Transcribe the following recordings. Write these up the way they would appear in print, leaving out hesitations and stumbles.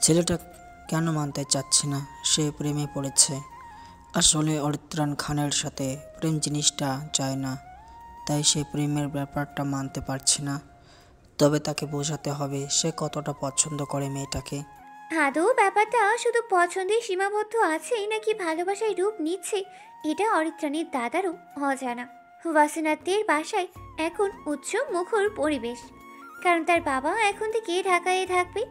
ছেলেটা কেন মানতে চাচ্ছে না সে প্রেমে পড়েছে। আসলে অরিত্রাণ খানের সাথে প্রেম জিনিসটা চায় না, তাই সে প্রেমের ব্যাপারটা মানতে পারছে না। তবে তাকে বোঝাতে হবে সে কতটা পছন্দ করে মেয়েটাকে। আদৌ ব্যাপারটা শুধু পছন্দে সীমাবদ্ধ আছে নাকি ভালোবাসায় রূপ নিচ্ছে, এটা অরিত্রাণীর দাদারও অজানা। ওয়াসিনাথদের বাসায় এখন উৎসব মুখর পরিবেশ, কারণ তার বাবা এখন থেকে ঢাকায় থাকবে।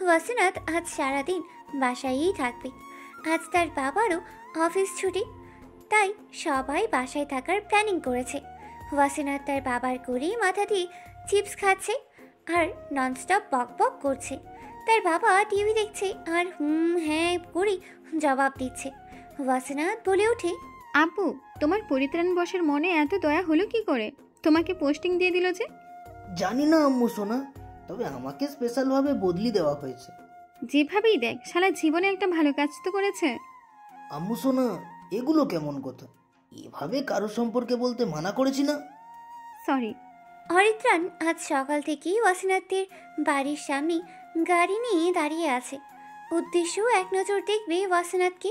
ওয়াসিনাথ আজ সারাদিন বাসায়ই থাকবে। আজ তার বাবারও অফিস ছুটি, তাই সবাই বাসায় থাকার প্ল্যানিং করেছে। ওয়াসিনাথ তার বাবার কোলেই মাথা দিয়ে চিপস খাচ্ছে আর ননস্টপ বক বক করছে। তার বাবা টিভি দেখছে আর হ্যাঁ করে জবাব দিচ্ছে। ওয়াসিনাথ বলে ওঠে, আপু, তোমার পরিত্রাণ বসের মনে এত দয়া হলো কি করে? তোমাকে পোস্টিং দিয়ে দিল যে? জানি না আম্মু সোনা, তবে আমাকে স্পেশালভাবে বদলি দেওয়া হয়েছে। যেভাবেই দেখ, সারা জীবনে একটা ভালো কাজ তো করেছে। আম্মু সোনা, এগুলো কেমন কথা? এভাবে কারো সম্পর্কে বলতে মানা করেছি না? সরি। অরিত্রাণ আজ সকাল থেকেই ওয়াসিনাথদের বাড়ির সামনে গাড়ি নিয়ে দাঁড়িয়ে আছে। উদ্দেশ্য এক নজর দেখবে ওয়াসিনাথকে,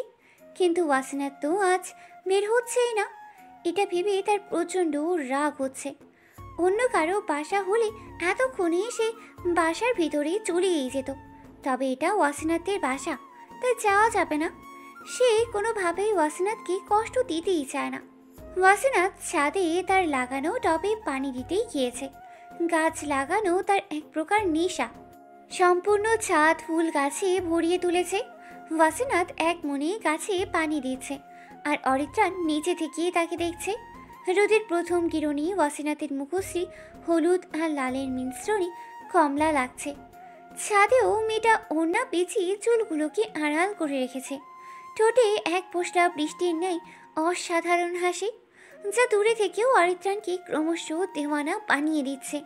কিন্তু ওয়াসিনাথ তো আজ বের হচ্ছেই না। এটা ভেবে তার প্রচণ্ড রাগ হচ্ছে। অন্য কারো বাসা হলে এতক্ষণে সে বাসার ভিতরে চলেই যেত, তবে এটা ওয়াসিনাথদের বাসা, তাই যাওয়া যাবে না। সে কোনোভাবেই ওয়াসিনাথকে কষ্ট দিতেই চায় না। ওয়াসিনাথ ছাদে তার লাগানো টবে পানি দিতেই গিয়েছে। গাছ লাগানো তার এক প্রকার নেশা। সম্পূর্ণ ছাদ ফুল গাছে ভরিয়ে তুলেছে। ওয়াসিনাথ এক মনে গাছে পানি দিচ্ছে, আর অরিত্রাণ নিচে থেকে তাকে দেখছে। রোদের প্রথম কিরণে ওয়াসিনাথের মুখশ্রী হলুদ আর লালের মিশ্রণে কমলা লাগছে। ছাদেও মেয়েটা ওড়না পেঁচিয়ে চুলগুলোকে আড়াল করে রেখেছে। ঠোঁটে এক পোস্টা বৃষ্টির ন্যায় অসাধারণ হাসি, যা দূরে থেকেও অরিত্রাণকে ক্রমশ দেওয়ানা বানিয়ে দিচ্ছে।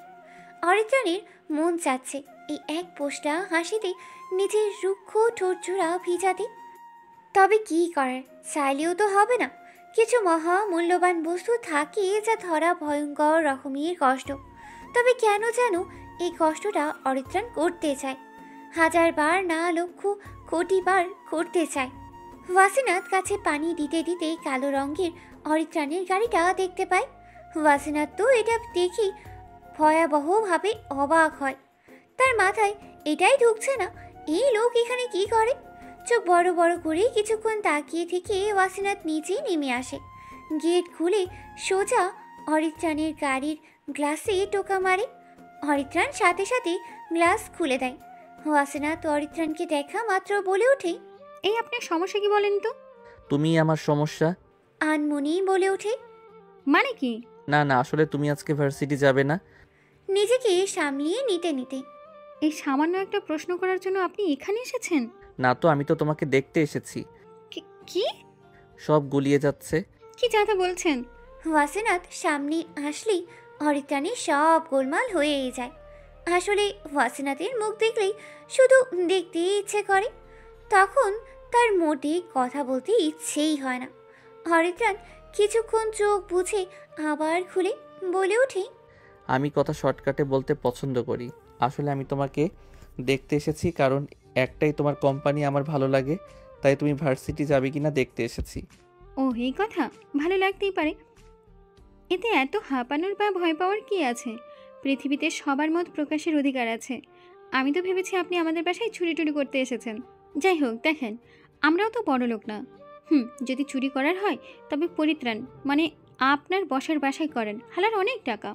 অরিত্রাণের মন চাচ্ছে এই এক পোস্টা হাসিতে নিজের রুক্ষ ঠোঁটজোড়া ভিজাতে। তবে কি করার, চাইলেও তো হবে না। কিছু মহা মূল্যবান বস্তু থাকে যা ধরা ভয়ঙ্কর রকমের কষ্ট। তবে কেন যেন এই কষ্টটা অরিত্রাণ করতে চায়, হাজার বার না লক্ষ কোটি বার করতে চায়। ওয়াসিনাথ কাছে পানি দিতে দিতে কালো রঙের অরিত্রাণের গাড়িটা দেখতে পায়। ওয়াসিনাথ তো এটা দেখি ভয়াবহভাবে অবাক হয়। তার মাথায় এটাই ঢুকছে না এই লোক এখানে কি করে। চোখ বড় বড় করে কিছুক্ষণ তাকিয়ে থেকে ওয়াসিনাথ নিচে নেমে আসে। গেট খুলে সোজা অরিত্রাণের গাড়ির গ্লাসে টোকা মারে। অরিত্রাণ সাথে সাথে গ্লাস খুলে দেয়। ওয়াসিনাথ অরিত্রাণকে দেখা মাত্র বলে ওঠে, এই আপনার সমস্যা কি বলেন তো? তুমি আমার সমস্যা? আনমনি বলে ওঠে, মানে কি? না না, আসলে তুমি আজকে ভার্সিটি যাবে না। নিজেকে সামলিয়ে নিতে নিতে। এই সামান্য একটা প্রশ্ন করার জন্য আপনি এখানে এসেছেন? না তো, আমি তো তোমাকে দেখতে এসেছি। কি সব গুলিয়ে যাচ্ছে। কি যাতা বলছেন? ওয়াসিনাথ সামনে আসলেই অরিত্রাণীর সব গোলমাল হয়েই যায়। আসলে ওয়াসিনাথের মুখ দেখলেই শুধু দেখতে ইচ্ছে করে, তখন তার মোটে কথা বলতে ইচ্ছেই হয় না। অরিত্রাণ কিছুক্ষণ চোখ বুঝে আবার খুলে বলে ওঠে, আমি কথা শর্টকাটে বলতে পছন্দ করি। আসলে আমি তোমাকে দেখতে এসেছি, কারণ একটাই তোমার কোম্পানি আমার ভালো লাগে, তাই তুমি ভার্সিটি যাবে কিনা দেখতে এসেছি। ও, এই কথা ভালো লাগতেই পারে, এতে এত হাঁপানোর বা ভয় পাওয়ার কি আছে? পৃথিবীতে সবার মত প্রকাশের অধিকার আছে। আমি তো ভেবেছি আপনি আমাদের বাসায় চুরি টুরি করতে এসেছেন। যাই হোক, দেখেন, আমরাও তো বড় লোক না। যদি চুরি করার হয় তবে পরিত্রাণ মানে আপনার বসার বাসায় করেন, হালার অনেক টাকা।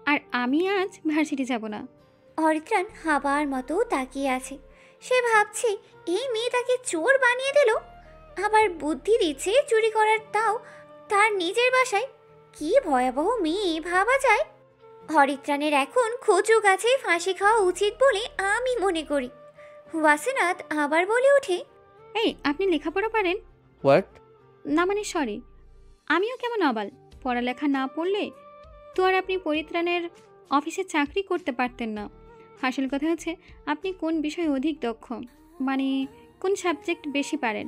আর আমি আজ ভার্সিটি যাব না। অরিত্রাণ হাবার মতো তাকিয়ে আছে। সে ভাবছে এই মেয়ে তাকে চোর বানিয়ে দিল, আবার বুদ্ধি দিচ্ছে চুরি করার, তাও তার নিজের বাসায়। কি ভয়াবহ মেয়ে ভাবা যায়। হরিত্রাণের এখন কচু গাছে ফাঁসি খাওয়া উচিত বলে আমি মনে করি। ওয়াসিনাথ আবার বলে ওঠে, এই, আপনি লেখাপড়া পারেন? হোয়াট? না মানে সরি, আমিও কেমন অবাল। পড়ালেখা না পড়লে তো আর আপনি পরিত্রাণের অফিসে চাকরি করতে পারতেন না। আসল কথা হচ্ছে আপনি কোন বিষয়ে অধিক দক্ষ, মানে কোন সাবজেক্ট বেশি পারেন,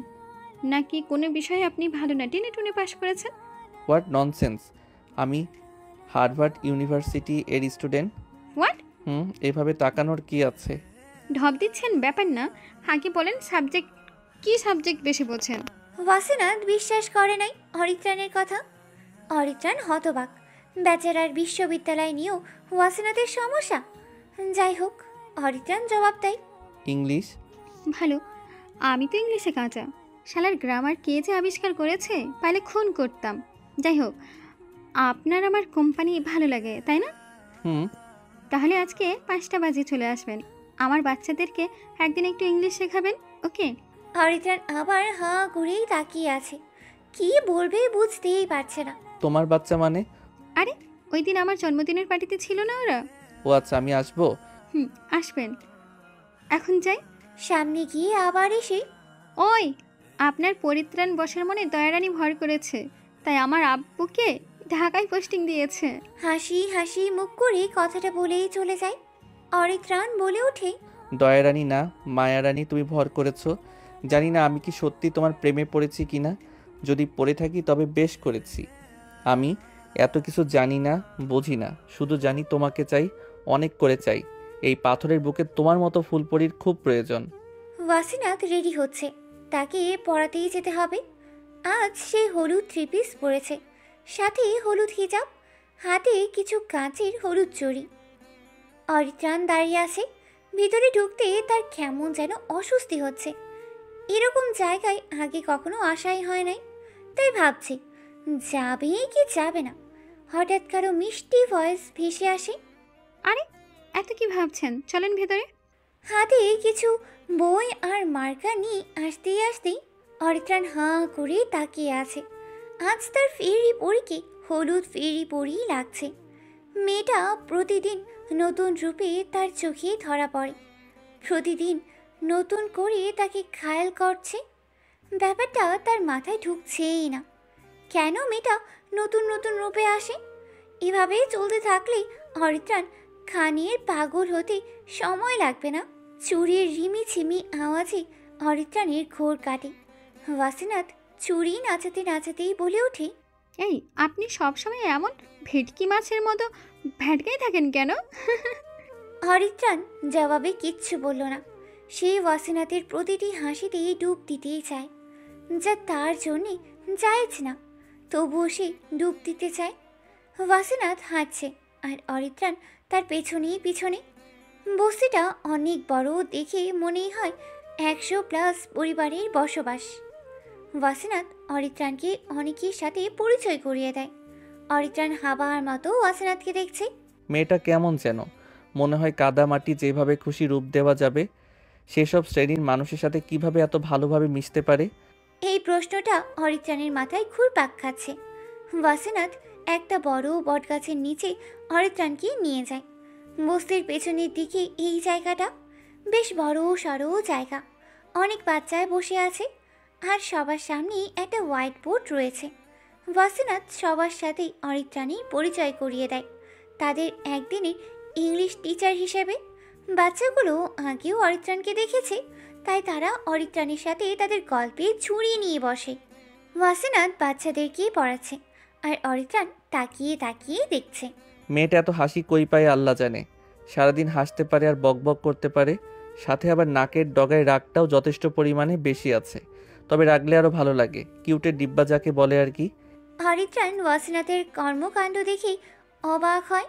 নাকি কোনো বিষয়ে আপনি ভালো না টেনে টুনে পাশ করেছেন? What nonsense! আমি হার্ভার্ড ইউনিভার্সিটি এর স্টুডেন্ট। হোয়াট? এভাবে তাকানোর কি আছে? ঢপ দিচ্ছেন ব্যাপার না, আগে বলেন সাবজেক্ট, কি সাবজেক্ট বেশি বোঝেন? ওয়াসিনাত বিশ্বাস করে নাই অরিত্রাণের কথা। অরিত্রাণ হতবাক। বেচারার বিশ্ববিদ্যালয় নিয়েও ওয়াসিনাতের সমস্যা। যাই হোক, অরিত্রাণ জবাব দেয়, ইংলিশ। ভালো, আমি তো ইংলিশে কাঁচা। শালার গ্রামার কে যে আবিষ্কার করেছে, পাইলে খুন করতাম। যাই হোক, আপনার আমার কোম্পানি ভালো লাগে তাই না? হুম। তাহলে আজকে 5টা বাজে চলে আসবেন। আমার বাচ্চাদেরকে একদিন একটু ইংলিশ শেখাবেন, ওকে? অরিত্রাণ আবার হাঁ করেই তাকিয়ে আছে। কি বলবে বুঝতেই পারছে না। তোমার বাচ্চা মানে? আরে, ওই দিন আমার জন্মদিনের পার্টিতে ছিল না ওরা? ও আচ্ছা, আমি আসবো। আসবেন। এখন যাই। সামনে গিয়ে আবার এসে, ওই, আপনার পরিত্রাণ বসার মনে দয়ারানী ভর করেছে, তাই আমার আব্বুকে ঢাকায় পোস্টিং দিয়েছে। হাসি হাসি মুখ করে কথাটা বলেই চলে যায়। অরিত্রাণ বলে ওঠে, দয়ারানী না, মায়ারানী তুমি ভর করেছো। জানি না আমি কি সত্যি তোমার প্রেমে পড়েছি কিনা। যদি পড়ে থাকি তবে বেশ করেছি। আমি এত কিছু জানি না, বুঝি না, শুধু জানি তোমাকে চাই, অনেক করে চাই। এই পাথরের বুকে তোমার মতো ফুলপরির খুব প্রয়োজন। ওয়াসিনাত রেডি হচ্ছে, তাকে পড়াতেই যেতে হবে। আজ সে হলুদ থ্রি পিস পরেছে, সাথে হলুদ হিজাব, হাতে কিছু কাঁচের হলুদ চড়ি। অরিত্রাণ দাঁড়িয়ে আছে। ভিতরে ঢুকতে তার কেমন যেন অস্বস্তি হচ্ছে। এরকম জায়গায় আগে কখনো আসাই হয় নাই, তাই ভাবছি যাবে কি যাবে না। হঠাৎ কারো মিষ্টি ভয়েস ভেসে আসে, আরে, এত কি ভাবছেন, চলেন ভেতরে। হাতে কিছু বই আর মার্কা নিয়ে আসতেই আসতেই অরিত্রাণ হাঁ করে তাকিয়ে আছে। আজ তার ফেরি পরীকে হলুদ ফেরি পরেই লাগছে। মেয়েটা প্রতিদিন নতুন রূপে তার চোখে ধরা পড়ে, প্রতিদিন নতুন করে তাকে খায়াল করছে। ব্যাপারটা তার মাথায় ঢুকছেই না, কেন মেয়েটা নতুন নতুন রূপে আসে। এভাবে চলতে থাকলে অরিত্রাণ খানির পাগল হতে সময় লাগবে না। চুরির রিমিঝিমি আওয়াজে অরিত্রাণের ঘোর কাটে। ওয়াসিনাত চুরি নাচাতে নাচাতেই বলে ওঠে, এই, আপনি সবসময় এমন ভেটকি মাছের মতো ভ্যাটকাই থাকেন কেন? অরিত্রাণ জবাবে কিচ্ছু বলল না। সে ওয়াসিনাতের প্রতিটি হাসিতেই ডুব দিতেই চায়, যা তার জন্যে জায়েজ না, তবুও সে ডুব দিতে চায়। ওয়াসিনাত হাঁটছে আর অরিত্রাণ তার পেছনেই পিছনে। বস্তিটা অনেক বড়, দেখে মনেই হয় 100+ পরিবারের বসবাস। ওয়াসিনাত অরিত্রাণকে অনেকের সাথে পরিচয় করিয়ে দেয়। অরিত্রাণ হাবার মতো ওয়াসিনাতকে দেখছে। মেয়েটা কেমন যেন, মনে হয় কাদা মাটি যেভাবে খুশি রূপ দেওয়া যাবে। সেসব শ্রেণীর মানুষের সাথে কিভাবে এত ভালোভাবে মিশতে পারে? এই প্রশ্নটা অরিত্রাণের মাথায় ঘুরপাক খাচ্ছে। ওয়াসিনাত একটা বড় বটগাছের নিচে অরিত্রাণকে নিয়ে যায়। বস্তির পেছনের দিকে এই জায়গাটা বেশ বড় সড়ো জায়গা। অনেক বাচ্চায় বসে আছে আর সবার সামনেই একটা হোয়াইট বোর্ড রয়েছে। ওয়াসিনাত সবার সাথেই অরিত্রাণীর পরিচয় করিয়ে দেয় তাদের একদিনের ইংলিশ টিচার হিসেবে। বাচ্চাগুলো আগেও অরিত্রাণকে দেখেছে, তাই তারা অরিত্রাণীর সাথে তাদের গল্পে ছুরি নিয়ে বসে। ওয়াসিনাত বাচ্চাদেরকেই পড়াচ্ছে আর অরিত্রাণ তাকিয়ে তাকিয়ে দেখছে। মেয়েটা এত হাসি কই পায় আল্লাহ জানে। সারাদিন হাসতে পারে আর বকবক করতে পারে, সাথে আবার নাকের ডগায় রাগটাও যথেষ্ট পরিমাণে বেশি আছে। তবে রাগলে আরও ভালো লাগে, কিউটের ডিব্বা যাকে বলে আর কি। অরিত্রাণ ওয়াসিনাতের কর্মকাণ্ড দেখে অবাক হয়।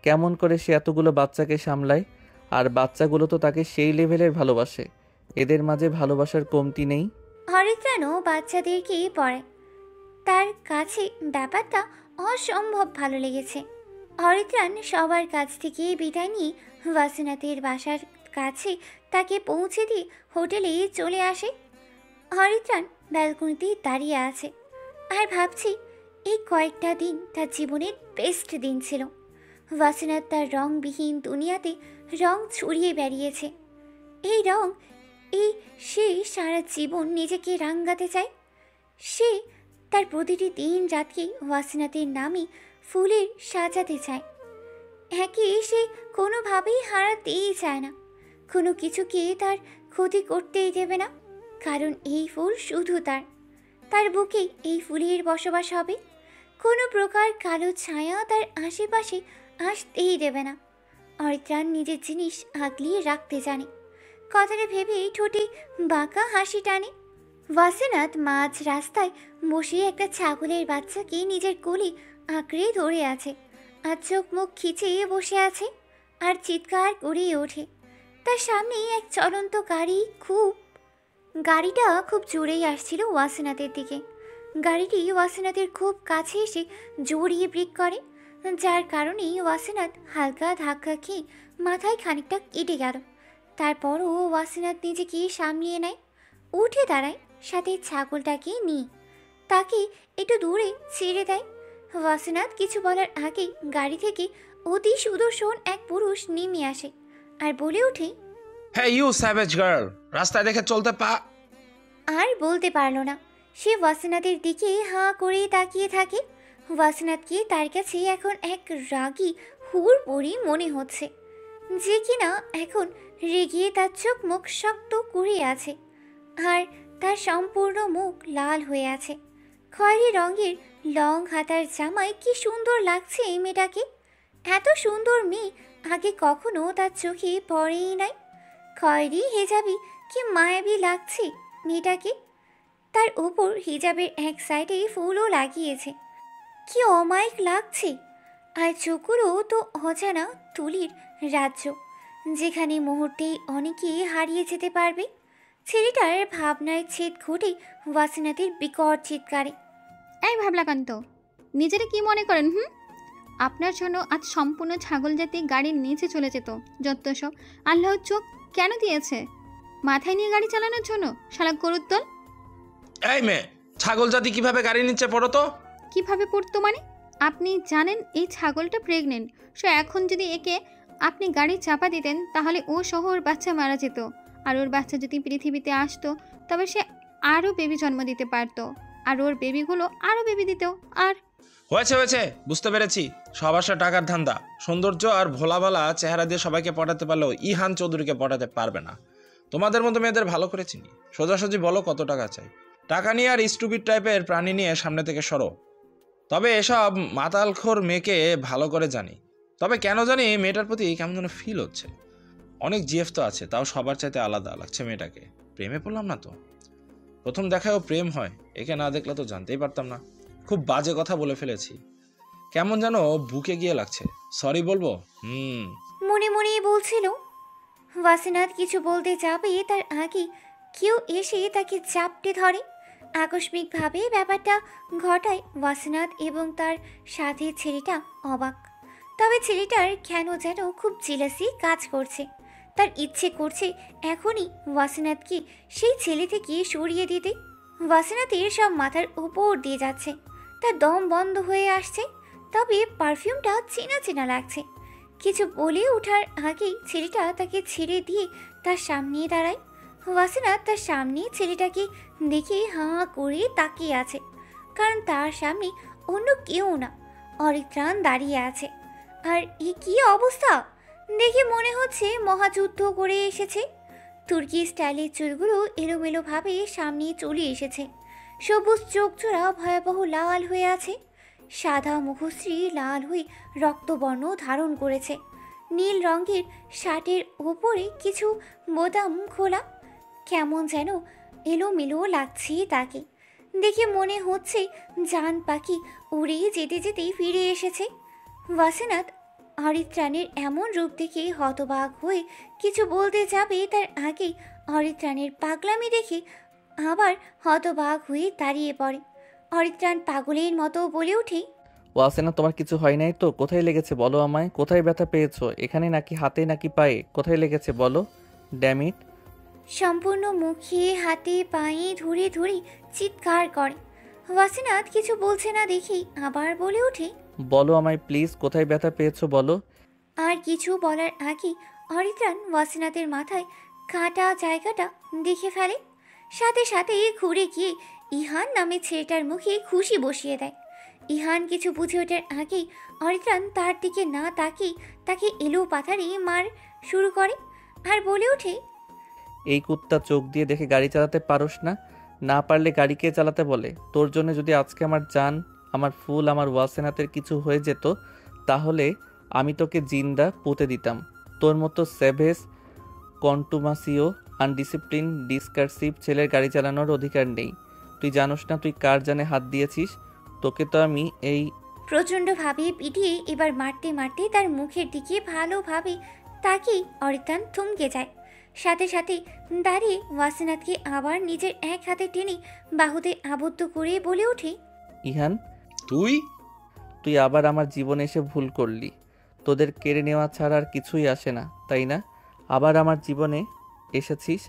কেমন করে সে এতগুলো বাচ্চাকে সামলায়, আর বাচ্চাগুলো তো তাকে সেই লেভেলের ভালোবাসে। এদের মাঝে ভালোবাসার কমতি নেই। অরিত্রাণও বাচ্চাদেরকেই পড়ায়। তার কাছে ব্যাপারটা অসম্ভব ভালো লেগেছে। অরিত্রাণ সবার কাছ থেকে বিদায় নিয়ে ওয়াসিনাতের বাসার কাছে তাকে পৌঁছে দিয়ে হোটেলে চলে আসে। অরিত্রাণ ব্যালকনিতে দাঁড়িয়ে আছে আর ভাবছি এই কয়েকটা দিন তার জীবনের বেস্ট দিন ছিল। ওয়াসিনাত তার রংবিহীন দুনিয়াতে রং ছড়িয়ে বেরিয়েছে। এই রং, সে সারা জীবন নিজেকে রাঙাতে চায়। সে তার প্রতিটি দিন রাতকে ওয়াসিনাতের নামে ফুলের সাজাতে চায়। একে সে কোনোভাবেই হারাতেই চায় না, কোনো কিছুকে তার ক্ষতি করতেই দেবে না, কারণ এই ফুল শুধু তার বুকে এই ফুলের বসবাস হবে। কোনো প্রকার কালো ছায়া তার আশেপাশে আসতেই দেবে না। অরিত্রাণ নিজের জিনিস আগলিয়ে রাখতে জানে, কথাটা ভেবেই ঠোঁটে বাঁকা হাসি টানে। ওয়াসিনাত মাঝ রাস্তায় বসে একটা ছাগলের বাচ্চাকে নিজের কোলে আঁকড়ে ধরে আছে, আর চোখ মুখ খিচিয়ে বসে আছে আর চিৎকার করে ওঠে। তার সামনে এক চলন্ত গাড়িটা খুব জোরেই আসছিল ওয়াসিনাতের দিকে। গাড়িটি ওয়াসিনাতের খুব কাছে এসে জড়িয়ে ব্রেক করে, যার কারণেই ওয়াসিনাত হালকা ধাক্কা খেয়ে মাথায় খানিকটা কেটে গেল। তারপরও ওয়াসিনাত নিজেকে সামলিয়ে নেয়, উঠে দাঁড়ায়, সাথে ছাগলটাকে নিয়ে তাকে একটু দূরে ছেড়ে দেয়। ওয়াসিনাত কিছু বলার আগেই গাড়ি থেকে অতি সুদর্শন এক পুরুষ নেমে আসে আর বলে ওঠে, হ্যাঁ ইউ স্যাভেজ গার্ল, রাস্তায় দেখে চলতে আর বলতে পারল না। সে ওয়াসিনাতের দিকে হাঁ করে তাকিয়ে থাকে। ওয়াসিনাতকে তার কাছে এখন এক রাগী হুড় মনে হচ্ছে, যে কিনা এখন রেগে তার চোখ মুখ শক্ত করে আছে আর তার সম্পূর্ণ মুখ লাল হয়ে আছে। খয়েরি রঙের লং হাতার জামায় কি সুন্দর লাগছে এই মেয়েটাকে। এত সুন্দর মেয়ে আগে কখনো তার চোখে পড়েই নাই। খয়েরি হেজাবি কি মায়াবী লাগছে মেয়েটাকে। তার উপর হিজাবের এক সাইডে ফুলও লাগিয়েছে, কি অমায়িক লাগছে। আর চোখগুলো তো অজানা তুলির রাজ্য, যেখানে মুহূর্তেই অনেকে হারিয়ে যেতে পারবে। ছেলেটার ভাবনায় ছেদ ঘটে ওয়াসিনাতের বিকট চিৎকারে। এই ভাবলাকান্ত, নিজেরা কি মনে করেন? আপনার জন্য আজ সম্পূর্ণ ছাগল জাতি গাড়ির নিচে চলে যেত। যত সব আল্লাহর চোখ কেন দিয়েছে মাথায় নিয়ে গাড়ি চালানোর জন্য? শালা গরুর দল। এই মেয়ে, ছাগল জাতি কিভাবে গাড়ি নিচে পড়ো তো? কিভাবে পড়তো মানে? আপনি জানেন এই ছাগলটা প্রেগনেন্ট। সো এখন যদি একে আপনি গাড়ি চাপা দিতেন তাহলে ও সহ ওর বাচ্চা মারা যেত। আর ওর বাচ্চা যদি পৃথিবীতে আসতো তবে সে আরও বেবি জন্ম দিতে পারতো, আর ওর বেবিগুলো আরও বেবি দিত। আর হয়েছে, বুঝতে পেরেছি। সবার টাকার ধান্দা, সৌন্দর্য আর ভোলাভালা চেহারা দিয়ে সবাইকে পটাতে পারলেও ইহান চৌধুরীকে পটাতে পারবে না। তোমাদের মতো মেয়েদের ভালো করে চিনি। সোজাসুজি বলো কত টাকা চাই। টাকা নিয়ে আর স্টুপিড টাইপের প্রাণী নিয়ে সামনে থেকে সরো। তবে এসব মাতালখোর মেয়েকে ভালো করে জানি। তবে কেন জানি মেয়েটার প্রতি কেমন যেন ফিল হচ্ছে। অনেক জিএফ তো আছে, তাও সবার চাইতে আলাদা লাগছে মেয়েটাকে। প্রেমে পড়লাম না তো। প্রথম দেখায়ও প্রেম হয়, একে না দেখলে তো জানতেই পারতাম না। খুব বাজে কথা বলে ফেলেছি, কেমন যেন বুকে গিয়ে লাগছে। সরি বলবো? মনে মনেই বলছিল। ওয়াসিনাত কিছু বলতে যাবে তার আগে কেউ এসে তাকে চাপটে ধরে। আকস্মিকভাবে ব্যাপারটা ঘটায় ওয়াসিনাত এবং তার সাথে ছেলেটা অবাক। তবে ছেলেটার কেন যেন খুব জেলাসি কাজ করছে। তার ইচ্ছে করছে এখনই ওয়াসিনাতকে সেই ছেলে থেকে সরিয়ে দিতে। ওয়াসিনাতের সব মাথার উপর দিয়ে যাচ্ছে, তার দম বন্ধ হয়ে আসছে। তবে পারফিউমটা চেনা চেনা লাগছে। কিছু বলে ওঠার আগেই ছেলেটা তাকে ছেড়ে দিয়ে তার সামনে দাঁড়ায়। ওয়াসিনাত তার সামনে ছেলেটাকে দেখে হাঁ করে তাকিয়ে আছে, কারণ তার সামনে অন্য কেউ না, অরিত্রাণ দাঁড়িয়ে আছে। আর এ কী অবস্থা দেখে মনে হচ্ছে মহাযুদ্ধ করে এসেছে। তুর্কি স্টাইলের চুলগুলো এলোমেলোভাবে সামনে চলে এসেছে। সবুজ চোখজোড়া ভয়াবহ লাল হয়ে আছে। সাদা মুখশ্রী লাল হয়ে রক্তবর্ণ ধারণ করেছে। নীল রঙের শার্টের ওপরে কিছু বোতাম খোলা, কেমন যেন এলোমেলো লাগছে তাকে। দেখে মনে হচ্ছে জান পাখি উড়ে যেতে যেতেই ফিরে এসেছে। ওয়াসিনাত অরিত্রাণের এমন রূপ দেখে হতবাক হয়ে কিছু বলতে যাবে তার আগেই অরিত্রাণের পাগলামি দেখে আবার হতবাক হয়ে দাঁড়িয়ে পড়ে। অরিত্রাণ পাগলের মতো বলে ওঠে, ওয়াসিনা, তোমার কিছু হয় নাই তো? কোথায় লেগেছে বলো আমায়। কোথায় ব্যথা পেয়েছো? এখানে নাকি হাতে নাকি পায়ে? কোথায় লেগেছে বলো। ড্যামিট। সম্পূর্ণ মুখে হাতে পায়ে ধরে ধরে চিৎকার করে। ওয়াসিনাত কিছু বলছে না দেখেই আবার বলে ওঠে, বলো আমায় প্লিজ, কোথায় ব্যথা পেয়েছো বলো। আর কিছু বলার আগে অরিত্রাণ ওয়াসিনাতের মাথায় কাটা জায়গাটা দেখে ফেলে। সাথে সাথে ঘুরে গিয়ে ইহান নামে ছেলেটার মুখে খুশি বসিয়ে দেয়। ইহান কিছু বুঝে ওঠার আগেই অরিত্রাণ তার দিকে না তাকিয়ে তাকে এলো পাথারে মার শুরু করে আর বলে ওঠে, এই কুত্তা চোখ দিয়ে দেখে গাড়ি চালাতে পারোস না? না পারলে গাড়ি কে চালাতে বলে? তোর জন্য যদি আজকে আমার জান, আমার ফুল, আমার ওয়াসিনাতের কিছু হয়ে যেত তাহলে আমি তোকে জিন্দা পুঁতে দিতাম। তোর মতো সেভেজ কন্টুমাসিও, আনডিসিপ্লিন, ডিসকার্সিভ ছেলের গাড়ি চালানোর অধিকার নেই। তুই জানোস না তুই কার জানে হাত দিয়েছিস? তোকে তো আমি এই প্রচণ্ডভাবে পিটিয়ে এবার মারতে মারতে তার মুখের দিকে ভালোভাবে তাকিয়ে অরিত্রাণ থমকে যায়। সাথে সাথে দাঁড়িয়ে ওয়াসিনাথকে আবার নিজের এক হাতে টেনে বাহুতে আবদ্ধ করে বলে ওঠে, ইহান, তুই তুই আবার আমার জীবনে এসে ভুল করলি। তোদের কেড়ে নেওয়া ছাড়া আর কিছুই আসে না, তাই না? আবার আমার জীবনে এসেছিস,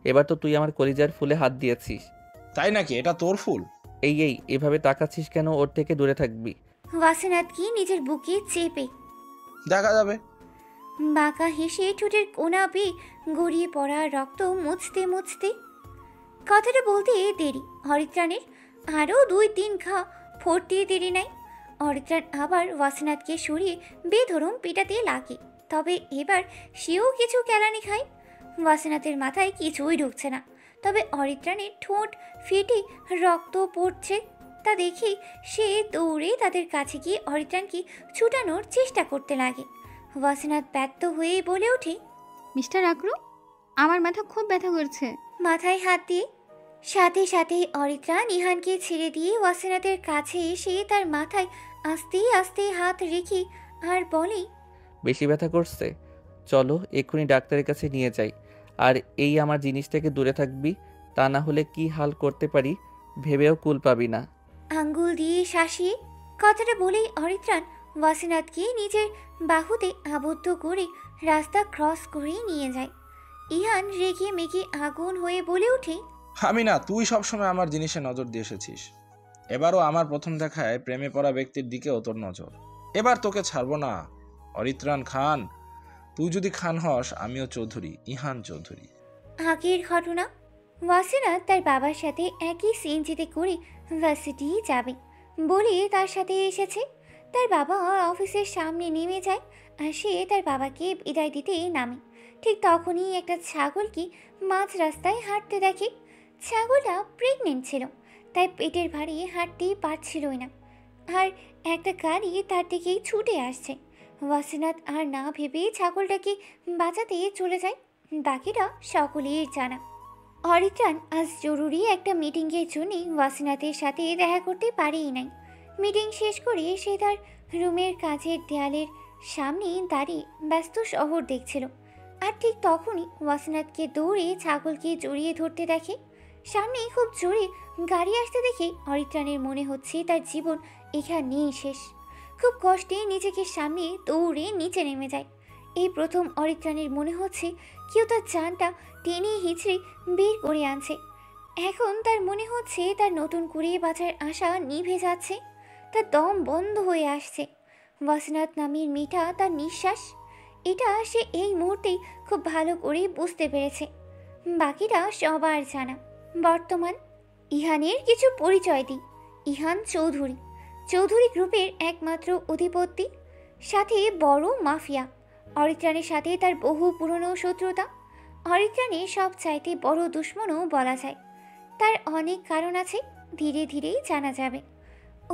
এবার তো তুই আমার কলিজার ফুলে হাত দিয়েছিস। তাই নাকি? এটা তোর ফুল? এই এভাবে তাকাচ্ছিস কেন? ওর থেকে দূরে থাকবি। ওয়াসিনাথকে নিজের বুকে চেপে দেখা যাবে। বাঁকা হেসে ঠোঁটের কোনা বেয়ে গড়িয়ে পড়া রক্ত মুছতে মুছতে কথাটা বলতে দেরি অরিত্রাণের আরও 2-3 ঘা ফোড়তে দেরি নাই। অরিত্রাণ আবার ওয়াসিনাথকে সরিয়ে বেধরম পেটাতে লাগে, তবে এবার সেও কিছু কেলানি খায়। ওয়াসিনাথের মাথায় কিছুই ঢুকছে না, তবে অরিত্রাণের ঠোঁট ফেটে রক্ত পড়ছে তা দেখে সে দৌড়ে তাদের কাছে গিয়ে অরিত্রাণকে ছুটানোর চেষ্টা করতে লাগে। ওয়াসিনাথ ব্যর্থ হয়ে বলে ওঠে, মিস্টার আকরু, আমার মাথা খুব ব্যথা করছে। মাথায় হাত দিয়ে। সাথে সাথে অরিত্রাণ ইহানকে ছেড়ে দিয়ে ওয়াসিনাথের কাছে এসে তার মাথায় আস্তে আস্তে হাত রেখে আর বলে, বেশি ব্যথা করছে? চলো এক্ষুনি ডাক্তারের কাছে নিয়ে যাই। আর এই আমার জিনিস থেকে দূরে থাকবি, তা না হলে কি হাল করতে পারি ভেবেও কুল পাবি না। আঙ্গুল দিয়ে শাসিয়ে। কথাটা বলেই অরিত্রাণ ওয়াসিনাথকে নিজের বাহুতে আবদ্ধ করে রাস্তা ক্রস করে নিয়ে যায়। ইহান রেগে মেগে আগুন হয়ে বলে ওঠে, আমি না, তুই সবসময় আমার জিনিসে নজর দিয়ে এসেছিস। এবারও আমার প্রথম দেখায় প্রেমে পড়া ব্যক্তির দিকেও তোর নজর। এবার তোকে ছাড়বো না। অরিত্রাণ খান, তুই যদি খান হস, আমিও চৌধুরী, ইহান চৌধুরী। আগের ঘটনা। ওয়াসিনাথ তার বাবার সাথে একই সিএনজিতে করে ভার্সিটি যাবে বলে তার সাথে এসেছে। তার বাবা অফিসের সামনে নেমে যায় আর সে তার বাবাকে বিদায় দিতে নামে। ঠিক তখনই একটা ছাগলকে মাঝ রাস্তায় হাঁটতে দেখে। ছাগলটা প্রেগনেন্ট ছিল, তাই পেটের ভারে হাঁটতেই পারছিলই না। আর একটা গাড়ি তার দিকেই ছুটে আসছে। ওয়াসিনাথ আর না ভেবে ছাগলটাকে বাঁচাতে চলে যায়। বাকিটা সকলের জানা। অরিত্রাণ আজ জরুরি একটা মিটিংয়ের জন্যে ওয়াসিনাথের সাথে দেখা করতে পারেই নাই। মিটিং শেষ করে সে তার রুমের কাছের দেয়ালের সামনে দাঁড়িয়ে ব্যস্ত শহর দেখছিল। আর ঠিক তখনই ওয়াসিনাথকে দৌড়ে ছাগলকে জড়িয়ে ধরতে দেখে। সামনে খুব জোরে গাড়ি আসতে দেখে অরিত্রাণের মনে হচ্ছে তার জীবন এখানেই শেষ। খুব কষ্টে নিজেকে সামনে দৌড়ে নিচে নেমে যায়। এই প্রথম অরিত্রাণের মনে হচ্ছে কেউ তার জানটা টেনে হিঁচড়ে বের করে আনছে। এখন তার মনে হচ্ছে তার নতুন করে বাঁচার আশা নিভে যাচ্ছে, তার দম বন্ধ হয়ে আসছে। ওয়াসিনাথ নামের মেয়েটা তার নিঃশ্বাস, এটা সে এই মুহূর্তেই খুব ভালো করে বুঝতে পেরেছে। বাকিটা সবার জানা। বর্তমান ইহানের কিছু পরিচয় দিই। ইহান চৌধুরী, চৌধুরী গ্রুপের একমাত্র অধিপতি, সাথে বড় মাফিয়া। অরিত্রাণের সাথে তার বহু পুরনো শত্রুতা। অরিত্রাণের সব চাইতে বড় দুশ্মনও বলা যায়। তার অনেক কারণ আছে, ধীরে ধীরেই জানা যাবে।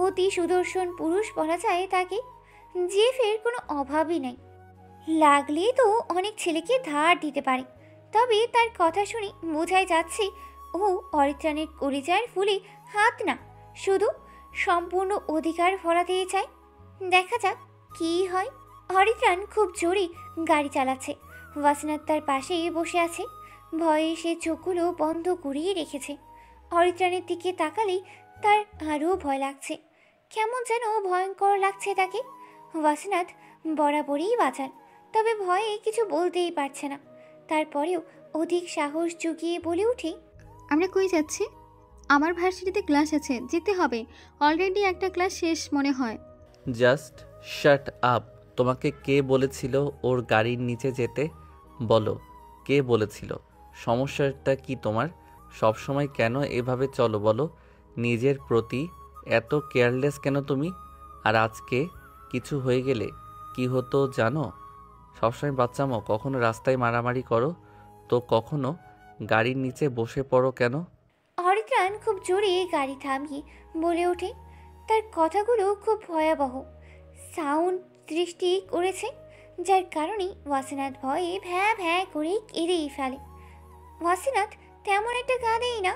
অতি সুদর্শন পুরুষ বলা যায় তাকে, জেফের কোনো অভাবই নেই। লাগলে তো অনেক ছেলেকে ধার দিতে পারে। তবে তার কথা শুনে বোঝাই যাচ্ছে ও অরিত্রাণের কলিজার ফুলে হাত না, শুধু সম্পূর্ণ অধিকার ফলাতে চায়। দেখা যাক কী হয়। অরিত্রাণ খুব জোরে গাড়ি চালাচ্ছে। ওয়াসিনাথ তার পাশেই বসে আছে। ভয়ে সে চোখগুলো বন্ধ করিয়ে রেখেছে। অরিত্রাণের দিকে তাকালেই তার আরও ভয় লাগছে, কেমন যেন ভয়ঙ্কর লাগছে তাকে। ওয়াসিনাথ বরাবরই বাঁচান, তবে ভয়ে কিছু বলতেই পারছে না। তারপরেও অধিক সাহস জুগিয়ে বলে উঠে, আমরা কই যাচ্ছি? আমার ভার্সিটিতে ক্লাস আছে, যেতে হবে। অলরেডি একটা ক্লাস শেষ মনে হয়। Just shut up. তোমাকে কে বলেছিল ওর গাড়ির নিচে যেতে? বলো, কে বলেছিল? সমস্যাটা কি তোমার? সবসময় কেন এভাবে চলো বলো? নিজের প্রতি এত কেয়ারলেস কেন তুমি? আর আজকে কিছু হয়ে গেলে কি হতো জানো? সবসময় বাচ্চামো, কখনো রাস্তায় মারামারি করো তো কখনো গাড়ির নিচে বসে পড়ো কেন? অরিত্রাণ খুব জোরে গাড়ি থামিয়ে বলে ওঠে। তার কথাগুলো খুব ভয়াবহ। সাউন্ড দৃষ্টি করেছে যার কারণে ওয়াসিনাথ ভয়ে ভ্যা ভ্যা করে কেঁদেই ফেলে। ওয়াসিনাথ তেমন একটা কাঁদেই না,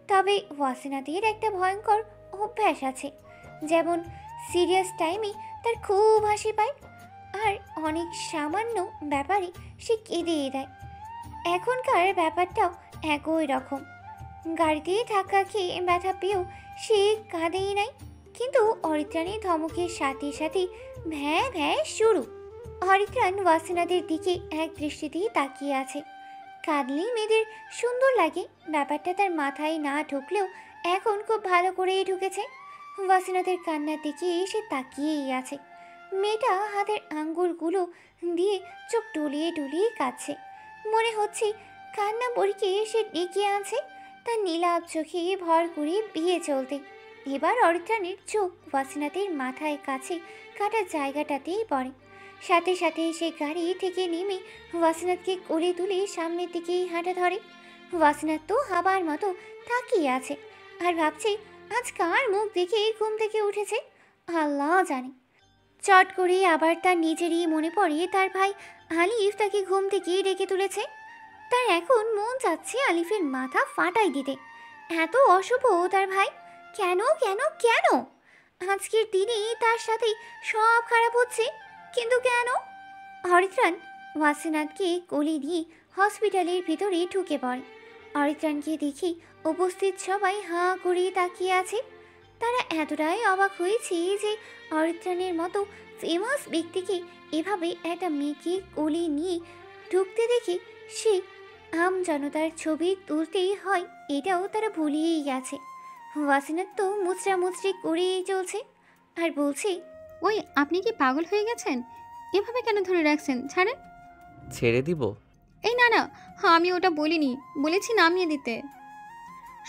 তবে ওয়াসিনাথের একটা ভয়ঙ্কর অভ্যাস আছে, যেমন সিরিয়াস টাইমে তার খুব হাসি পায়, আর অনেক সামান্য ব্যাপারে সে কেঁদেই দেয়। এখনকার ব্যাপারটাও একই রকম। গাড়িতে ধাক্কা খেয়ে ব্যথা পেয়েও সে কাঁদেই নাই, কিন্তু অরিত্রাণের ধমকের সাথে সাথে ভ্যা ভ্যা শুরু। অরিত্রাণ ওয়াসিনাথের দিকে এক দৃষ্টিতেই তাকিয়ে আছে। কাঁদলেই মেয়েদের সুন্দর লাগে, ব্যাপারটা তার মাথায় না ঢুকলেও এখন খুব ভালো করেই ঢুকেছে। ওয়াসিনাথের কান্নার দিকে সে তাকিয়েই আছে। মেয়েটা হাতের আঙ্গুলগুলো দিয়ে চোখ ডুলিয়ে ডুলিয়ে কাঁদছে, মনে হচ্ছে কান্না বড়িকে সে ডেকে আনছে তার নীলাভ চোখে ভর করে বিয়ে চলতে। এবার অরিত্রাণের চোখ ওয়াসিনাথের মাথায় কাছে কাটা জায়গাটাতেই পড়ে। সাথে সাথে সে গাড়ি থেকে নেমে ওয়াসিনাথকে কোলে তুলে সামনের দিকেই হাঁটা ধরে। ওয়াসিনাথ তো হাবার মতো তাকিয়ে আছে আর ভাবছে আজ কার মুখ দেখে ঘুম থেকে উঠেছে আল্লাহ জানে। চট করে আবার তার নিজেরই মনে পড়ে তার ভাই আলিফ তাকে ঘুম থেকে ডেকে তুলেছে। তার এখন মন চাচ্ছে আলিফের মাথা ফাটাই দিতে। এত অশুভ তার ভাই, কেন কেন কেন? আজকের দিনে তার সাথে সব খারাপ হচ্ছে, কিন্তু কেন? অরিত্রাণ ওয়াসিনাথকে কোলে নিয়ে হসপিটালের ভিতরে ঢুকে পড়ে। অরিত্রাণকে দেখে উপস্থিত সবাই হাঁ করে তাকিয়ে আছে। তারা এতটাই অবাক হয়েছে যে অরিত্রাণের মতো ফেমাস ব্যক্তিকে এভাবে একটা মেয়েকে কোলে নিয়ে ঢুকতে দেখে সে আম জনতার ছবি তুলতেই হয় এটাও তারা ভুলিয়েই গেছে। ওয়াসিনাথ তো মুচড়া মুচড়ি করেই চলছে আর বলছে, ওই আপনি কি পাগল হয়ে গেছেন? এভাবে কেন ধরে রাখছেন? ছাড়েন। ছেড়ে দিব? এই না না, হ্যাঁ আমি ওটা বলিনি, বলেছি নামিয়ে দিতে।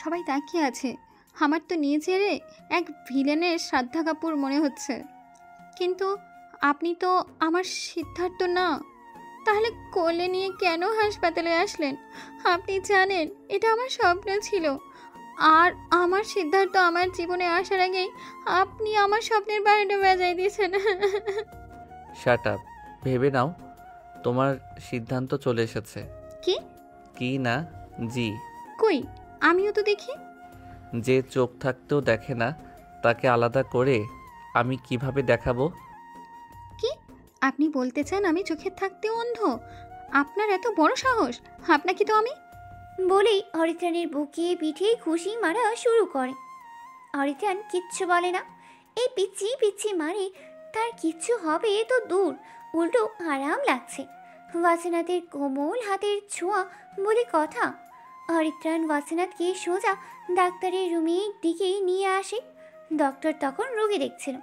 সবাই তাকিয়ে আছে। আমার তো নিয়ে ছেড়ে এক ভিলেনের শ্রদ্ধা কাপুর মনে হচ্ছে, কিন্তু আপনি তো আমার সিদ্ধার্থ না। তাহলে কোলে নিয়ে কেন হাসপাতালে আসলেন? আপনি জানেন এটা আমার স্বপ্ন ছিল, আর আমার সিদ্ধার্থ আমার জীবনে আসার আগেই আপনি আমার স্বপ্নের বাড়িটা বাজাই দিয়েছেন। Shut up. ভেবে নাও, তোমার সিদ্ধান্ত চলে এসেছে। কি? কি না, জি। কই আমিও তো দেখি। যে চোখ থাকতেও দেখে না তাকে আলাদা করে আমি কিভাবে দেখাবো? কি আপনি বলতে চান আমি চোখের থাকতেও অন্ধ? আপনার এত বড় সাহস! আপনাকে তো আমি... বলেই অরিত্রাণের বুকে পিঠে খুশি মারা শুরু করে। অরিত্রাণ কিচ্ছু বলে না। এই পিচ্ছি পিচ্ছি মারে তার কিচ্ছু হবে তো দূর, উল্টো আরাম লাগছে। ওয়াসিনাথের কোমল হাতের ছোঁয়া বলে কথা। অরিত্রাণ ওয়াসিনাথকে সোজা ডাক্তারের রুমের দিকেই নিয়ে আসে। ডক্টর তখন রোগী দেখছিল।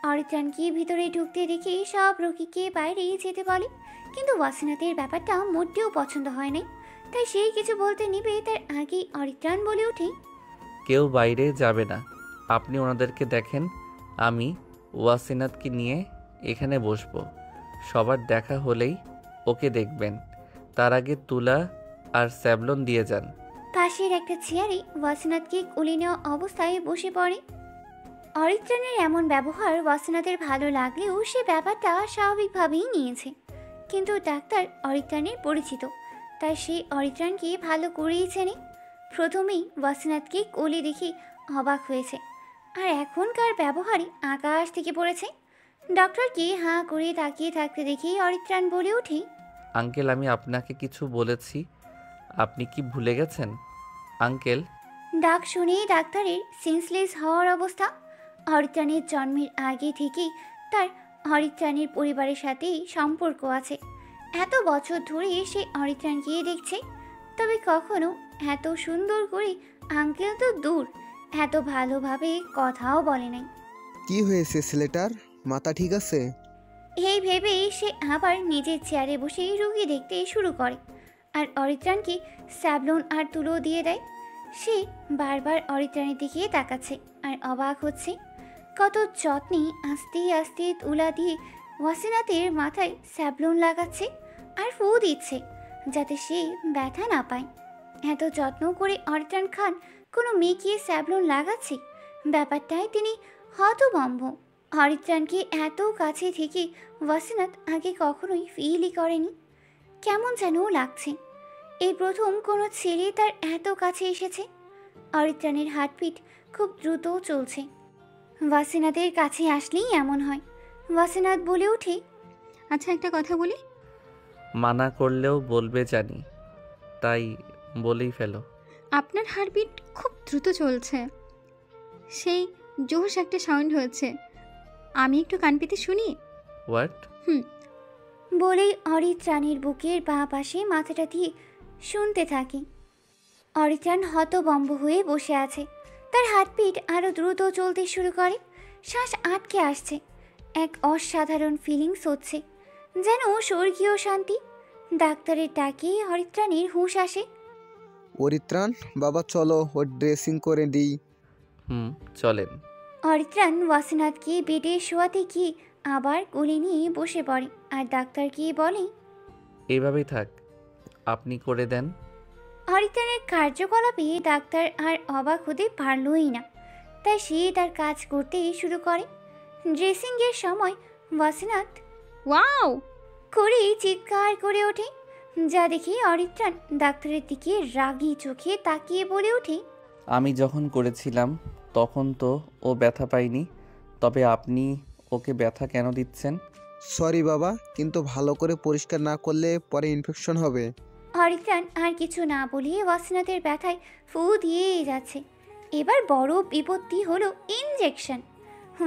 অরিত্রাণকে ভিতরে ঢুকতে দেখে সব রোগীকে বাইরে যেতে বলে, কিন্তু ওয়াসিনাথের ব্যাপারটা মোটেও পছন্দ হয় নাই। তাই সেই কিছু বলতে নিবে তার আগেই অরিত্রাণ বলে ওঠে, কেউ বাইরে যাবে না, আপনি ওনাদেরকে দেখেন, আমি ওয়াসিনাথকে নিয়ে এখানে বসবো। সবার দেখা হলেই ওকে দেখবেন, তার আগে তুলা আর স্যাভলন দিয়ে যান। পাশের একটা চেয়ারে ওয়াসিনাথকে কোলে নেওয়া অবস্থায় বসে পড়ে। অরিত্রাণের এমন ব্যবহার ওয়াসিনাথের ভালো লাগলেও সে ব্যাপারটা স্বাভাবিকভাবেই নিয়েছে। কিন্তু ডাক্তার অরিত্রাণের পরিচিত, তাই সে অরিত্রাণকে ভালো করেই চেনে। প্রথমেই ওয়াসিনাথকে কোলে দেখে অবাক হয়েছে, আর এখনকার ব্যবহারে আকাশ থেকে পড়েছে। ডক্টরকে হাঁ করে তাকিয়ে থাকতে দেখে অরিত্রাণ বলে ওঠে, আঙ্কেল, আমি আপনাকে কিছু বলেছি, আপনি কি ভুলে গেছেন? আঙ্কেল। ডাক শুনেই ডাক্তারের সেন্সলেস হওয়ার অবস্থা। অরিত্রাণের জন্মের আগে থেকেই তার অরিত্রাণের পরিবারের সাথেই সম্পর্ক আছে। এত বছর ধরে সে অরিত্রাণকে দেখছে, তবে কখনো এত সুন্দর করে আঙ্কেল তো দূর, এত ভালোভাবে কথাও বলে নাই। কি হয়েছে ছেলেটার? মাথা ঠিক আছে? এই ভেবেই সে আবার নিজের চেয়ারে বসে রুগী দেখতে শুরু করে, আর অরিত্রাণকে স্যাভলন আর তুলো দিয়ে দেয়। সে বারবার অরিত্রাণের দিকে তাকাচ্ছে আর অবাক হচ্ছে। কত যত্নে আস্তে আস্তে তুলা দিয়ে ওয়াসিনাথের মাথায় স্যাভলন লাগাচ্ছে আর ফু দিচ্ছে, যাতে সে ব্যথা না পায়। এত যত্ন করে অরিত্রাণ খান কোনো মেয়েকে স্যাভলন লাগাচ্ছে, ব্যাপারটায় তিনি হতভম্ব। অরিত্রাণকে এত কাছে থেকে ওয়াসিনাত আগে কখনোই ফিলই করেনি। কেমন যেন লাগছে, এই প্রথম কোনো ছেলে তার এত কাছে এসেছে। অরিত্রাণের হার্টবিট খুব দ্রুত চলছে। ওয়াসিনাতের কাছে আসলেই এমন হয়। ওয়াসিনাত বলে ওঠে, আচ্ছা একটা কথা বলি। মানা করলেও বলবে জানি, তাই বলেই ফেলো। আপনার হার্টবিট খুব দ্রুত চলছে, সেই জোশ একটা সাউন্ড হয়েছে। আমি একটু কান পেতে শুনি। হোয়াট? বলেই অরিত্রাণের বুকের বাঁ পাশে মাথাটা দিয়ে শুনতে থাকি। অরিত্রাণ হতবম্ব হয়ে বসে আছে। তার হার্টবিট আরও দ্রুত চলতে শুরু করে। শ্বাস আটকে আসছে। এক অসাধারণ ফিলিংস হচ্ছে, যেন স্বর্গীয় শান্তি। ডাক্তারের ডাকে অরিত্রাণের হুঁশ আসে। অরিত্রাণ, বাবা চলো ওর ড্রেসিং করে দিই। চলেন। অরিত্রাণ ওয়াসিনাথকে বেডে শোয়াতে গিয়ে আবার কোলে নিয়ে বসে পড়ে আর ডাক্তার গিয়ে বলে, এইভাবেই থাক, আপনি করে দেন। অরিত্রাণের কার্যকলাপে ডাক্তার আর অবাক হতে পারলই না, তাই সে তার কাজ করতে শুরু করে। ড্রেসিংয়ের সময় ওয়াসিনাথ ওয়াও করে চিৎকার করে ওঠে, যা দেখে অরিত্রাণ ডাক্তারের দিকে রাগী চোখে তাকিয়ে বলে ওঠে, আমি যখন করেছিলাম তখন তো ও ব্যথা পায়নি, তবে আপনি ওকে ব্যথা কেন দিচ্ছেন? সরি বাবা, কিন্তু ভালো করে পরিষ্কার না করলে পরে ইনফেকশন হবে। অরিত্রাণ আর কিছু না বলে ওয়াসিনাথের ব্যথায় ফু দিয়েই যাচ্ছে। এবার বড় বিপত্তি হলো ইনজেকশন।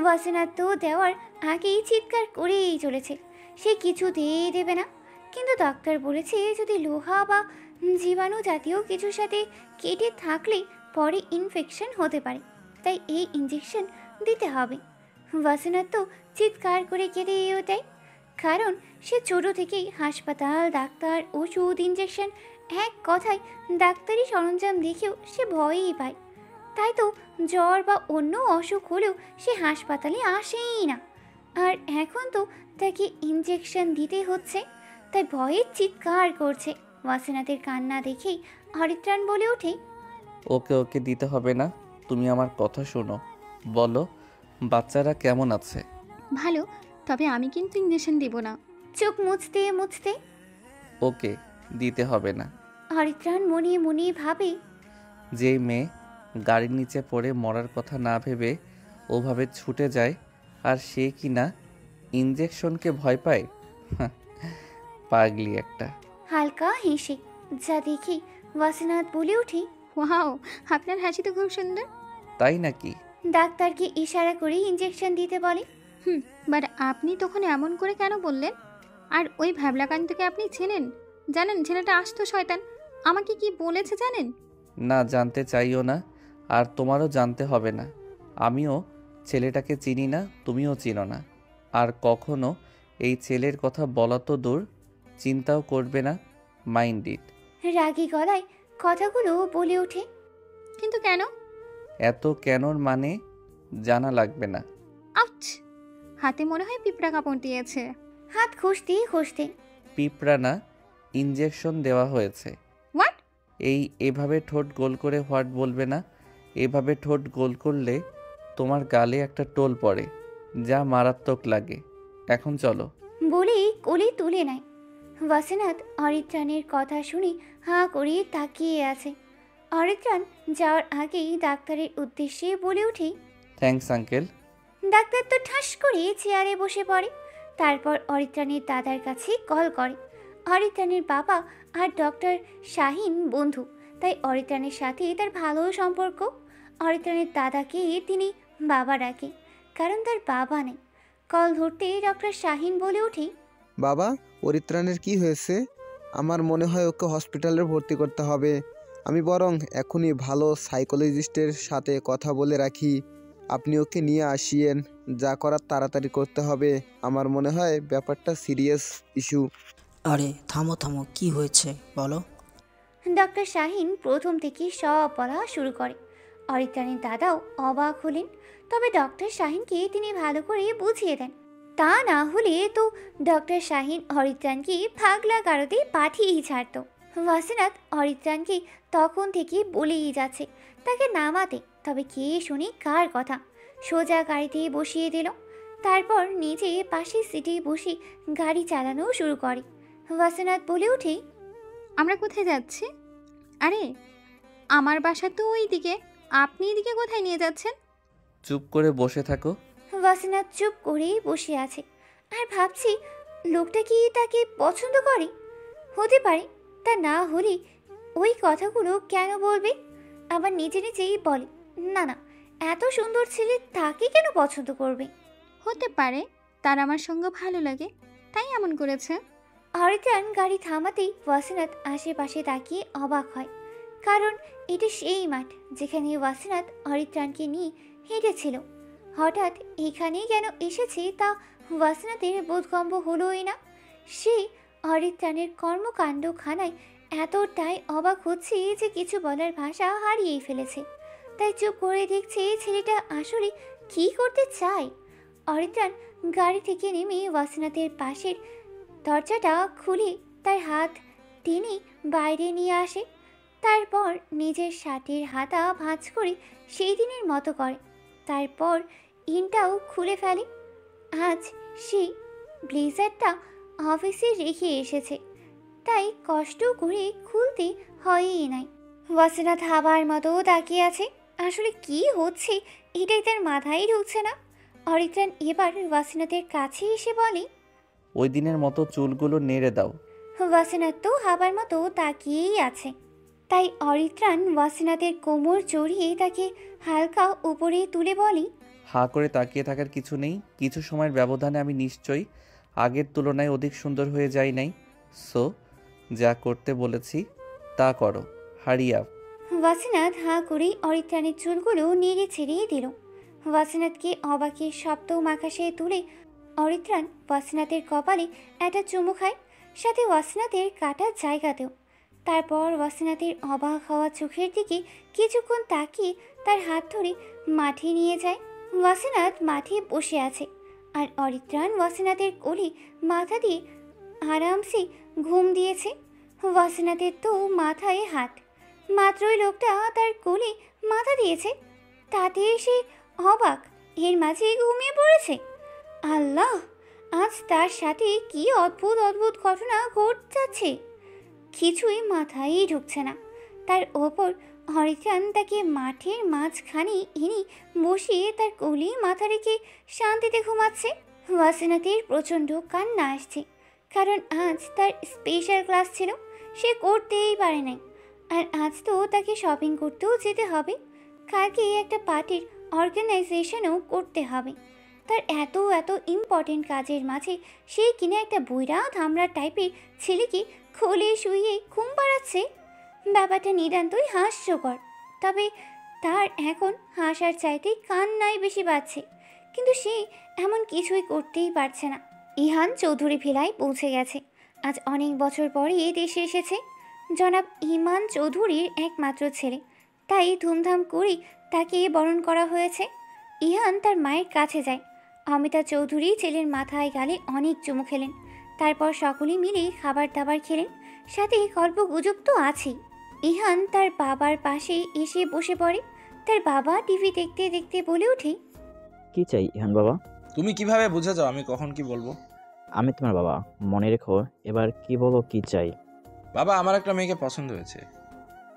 ওয়াসিনাথ তো দেওয়ার আগেই চিৎকার করেই চলেছে, সে কিছুতেই দেবে না। কিন্তু ডাক্তার বলেছে যদি লোহা বা জীবাণু জাতীয় কিছুর সাথে কেটে থাকলে পরে ইনফেকশন হতে পারে, তাই এই ইনজেকশন দিতে হবে। ওয়াসিনাথ তো চিৎকার করে কেঁদেও দেয়, কারণ সে ছোট থেকেই হাসপাতাল, ডাক্তার, ওষুধ, ইনজেকশন, এক কথায় ডাক্তারি সরঞ্জাম দেখেও সে ভয়ই পায়। তাই তো জ্বর বা অন্য অসুখ হলেও সে হাসপাতালে আসেই না। আর এখন তো তাকে ইনজেকশন দিতে হচ্ছে, তাই ভয়ে চিৎকার করছে। ওয়াসিনাথের কান্না দেখেই অরিত্রাণ বলে ওঠে, ওকে ওকে দিতে হবে না, তুমি আমার কথা শোনো। বলো, বাচ্চারা কেমন আছে? ভালো, তবে আমি কিন্তু ইঞ্জেকশন দেব না। চোখ মুছতে মুছতে ওকে দিতে হবে না। অরিত্রাণ মনে মনে ভাবে, যেই মেয়ে গাড়ির নিচে পড়ে মরার কথা না ভেবে ওভাবে ছুটে যায়, আর সে কি না ইঞ্জেকশনকে ভয় পায়? হাহ, পাগলি একটা। হালকা হেসে, যা দেখে ওয়াসিনাথ বলে ওঠে, ওয়াও, আপনার হাসি তো খুব সুন্দর। তাই নাকি? ডাক্তারকে ইশারা করে ইনজেকশন দিতে বলে। বাট আপনি তখন এমন করে কেন বললেন? আর ওই ভ্যাবলাকান্তকে আপনি চেনেন? জানেন ছেলেটা আসতো শয়তান। আমাকে কি বলেছে জানেন? না, জানতে চাইও না, আর তোমারও জানতে হবে না। আমিও ছেলেটাকে চিনি না, তুমিও চিনো না, আর কখনো এই ছেলের কথা বলা তো দূর, চিন্তাও করবে না। Mind it. রাগী গলায় কথাগুলো বলে ওঠে। কিন্তু কেন? এত কেনর মানে জানা লাগবে না। আউচ! হাতে মনে হয় পিঁপড়া কামড় দিয়েছে। হাত খুঁজতে খুঁজতে পিঁপড়া না, ইঞ্জেকশন দেওয়া হয়েছে। হোয়াট? এভাবে ঠোঁট গোল করে হোয়াট বলবে না। এভাবে ঠোঁট গোল করলে তোমার গালে একটা টোল পড়ে, যা মারাত্মক লাগে। এখন চলো। বলেই কোলে তুলে নেয়। ওয়াসিনাথ অরিত্রাণের কথা শুনে হাঁ করে তাকিয়ে আছে। অরিত্রাণ যাওয়ার আগেই ডাক্তারের উদ্দেশ্যে বলে ওঠে, থ্যাঙ্কস আঙ্কেল। ডাক্তার তো ঠাস করে চেয়ারে বসে পড়ে। তারপর অরিত্রাণের দাদার কাছে কল করে। অরিত্রাণের বাবা আর ডক্টর শাহিন বন্ধু, তাই অরিত্রাণের সাথে তার ভালো সম্পর্ক। অরিত্রাণের দাদাকে তিনি বাবা ডাকে, কারণ তার বাবা নেই। কল ধরতে ডক্টর শাহিন বলে ওঠে, বাবা, অরিত্রাণের কি হয়েছে? আমার মনে হয় ওকে হসপিটালে ভর্তি করতে হবে। আমি বরং এখনই ভালো সাইকোলজিস্টের সাথে কথা বলে রাখি। আপনি ওকে নিয়ে আসিয়েন, যা করার তাড়াতাড়ি করতে হবে। আমার মনে হয় ব্যাপারটা সিরিয়াস ইস্যু। আরে থামো থামো, কি হয়েছে বলো। ডক্টর শাহিন প্রথম থেকে সব বলা শুরু করে। অরিত্রাণীর দাদাও অবাক হলেন, তবে ডক্টর শাহিনকে তিনি ভালো করে বুঝিয়ে দেন। তা না হলে তো ডক্টর শাহিন অরিত্রাণকে পাগলা গারদে পাঠিয়েই ছাড়ত। ওয়াসিনাথ অরিত্রাণকে তখন থেকে বলেই যাচ্ছে তাকে নামাতে, তবে কে শুনি কার কথা। সোজা গাড়িতে বসিয়ে দিল। তারপর নিজে পাশের সিটে বসে গাড়ি চালানো শুরু করে। ওয়াসিনাত বলে ওঠে, আমরা কোথায় যাচ্ছি? আরে আমার বাসা তো ওই দিকে, আপনি এদিকে কোথায় নিয়ে যাচ্ছেন? চুপ করে বসে থাকো। ওয়াসিনাত চুপ করেই বসে আছে আর ভাবছি লোকটা কি তাকে পছন্দ করে। হতে পারে, তা না হলে ওই কথাগুলো কেন বলবে? আবার নিজে নিজেই বলে, না না, এত সুন্দর ছেলে তাকে কেন পছন্দ করবে? হতে পারে তার আমার সঙ্গে ভালো লাগে, তাই এমন করেছে। অরিত্রাণ গাড়ি থামাতেই ওয়াসিনাত আশেপাশে তাকিয়ে অবাক হয়, কারণ এটা সেই মাঠ যেখানে ওয়াসিনাত অরিত্রাণকে নিয়ে হেঁটেছিল। হঠাৎ এখানেই কেন এসেছে তা ওয়াসিনাতের বোধগম্য হলোই না। সে অরিত্রাণের কর্মকাণ্ডখানায় এতটাই অবাক হচ্ছে যে কিছু বলার ভাষা হারিয়েই ফেলেছে। তাই চুপ করে দেখছে ছেলেটা আসলে কী করতে চায়। অরিত্রাণ গাড়ি থেকে নেমে ওয়াসিনাতের পাশের দরজাটা খুলে তার হাত টেনে বাইরে নিয়ে আসে। তারপর নিজের শার্টের হাতা ভাঁজ করে সেই দিনের মতো করে। তারপর ইনটাও খুলে ফেলে। আজ সেই ব্লেজারটা অফিসে রেখে এসেছে, তাই কষ্ট করে খুলতে হয়ই নাই। ওয়াসিনাত হাবার মতো তাকিয়ে আছে। আসলে কি হচ্ছে এটাই তার মাথায় ঢুকছে না। অরিত্রাণ এবার ওয়াসিনাতের কাছে এসে বলে, ওই দিনের মতো চুলগুলো নেড়ে দাও। ওয়াসিনাত তো হাবার মতো তাকিয়েই আছে। তাই অরিত্রাণ ওয়াসিনাতের কোমর জড়িয়ে তাকে হালকা উপরে তুলে বলে, হাঁ করে তাকিয়ে থাকার কিছু নেই। কিছু সময়ের ব্যবধানে আমি নিশ্চয়ই আগের তুলনায় অধিক সুন্দর হয়ে যাই নাই। সো যা করতে বলেছি তা করো, হারিয়া। ওয়াসিনাত হাঁ করেই অরিত্রাণের চুলগুলো নেড়ে ছেড়িয়ে দিল। ওয়াসিনাতকে অবাকের শব্দ আকাশে তুলে অরিত্রাণ ওয়াসিনাতের কপালে একটা চুমু খায়, সাথে ওয়াসিনাতের কাটার জায়গাতেও। তারপর ওয়াসিনাতের অবাক হওয়া চোখের দিকে কিছুক্ষণ তাকিয়ে তার হাত ধরে মাঠে নিয়ে যায়। ওয়াসিনাত মাঠে বসে আছে আর অরিত্রাণ ওয়াসিনাতের কোলে মাথা দিয়ে আরামসে ঘুম দিয়েছে। ওয়াসিনাতের তো মাথায় হাত, মাত্রই লোকটা তার কোলে মাথা দিয়েছে, তাতে সে অবাক, এর মাঝে ঘুমিয়ে পড়েছে। আল্লাহ, আজ তার সাথে কি অদ্ভুত অদ্ভুত ঘটনা ঘটছে, কিছুই মাথায়ই ঢুকছে না। তার ওপর অরিত্রাণ তাকে মাঠের মাঝখানে এনে বসিয়ে তার কোলে মাথা রেখে শান্তিতে ঘুমাচ্ছে। ওয়াসিনাতের প্রচণ্ড কান্না আসছে, কারণ আজ তার স্পেশাল ক্লাস ছিল, সে করতেই পারে নাই। আর আজ তো তাকে শপিং করতেও যেতে হবে, কালকে একটা পার্টির অর্গানাইজেশনও করতে হবে। তার এত এত ইম্পর্টেন্ট কাজের মাঝে সে কিনা একটা বুইড়া ধামড়া টাইপের ছেলেকে খোলে শুয়ে ঘুম পাড়াচ্ছে। ব্যাপারটা নিতান্তই হাস্যকর, তবে তার এখন হাসার চাইতে কান্নাই বেশি পাচ্ছে। কিন্তু সে এমন কিছুই করতেই পারছে না। ইহান চৌধুরী ভিলায় পৌঁছে গেছে। আজ অনেক বছর পরে এ দেশে এসেছে। জনাব ইমান চৌধুরীর একমাত্র ছেলে, তাই ধুমধাম করে তাকে বরণ করা হয়েছে। ইহান তার মায়ের কাছে যায়। অমিতা চৌধুরী ছেলের মাথায় গালে অনেক চুমু খেলেন। তারপর সকলে মিলে খাবার দাবার খেলেন, সাথে গল্প গুজব তো আছেই। ইহান তার বাবার পাশে এসে বসে পড়ে। তার বাবা টিভি দেখতে দেখতে বলে ওঠে, কি চাই ইহান বাবা? তুমি কিভাবে বুঝে যাও আমি কখন কি বলবো? আমি তোমার বাবা, মনে রেখো। এবার কি বলো, কি চাই? বাবা, আমার একটা মেয়েকে পছন্দ হয়েছে।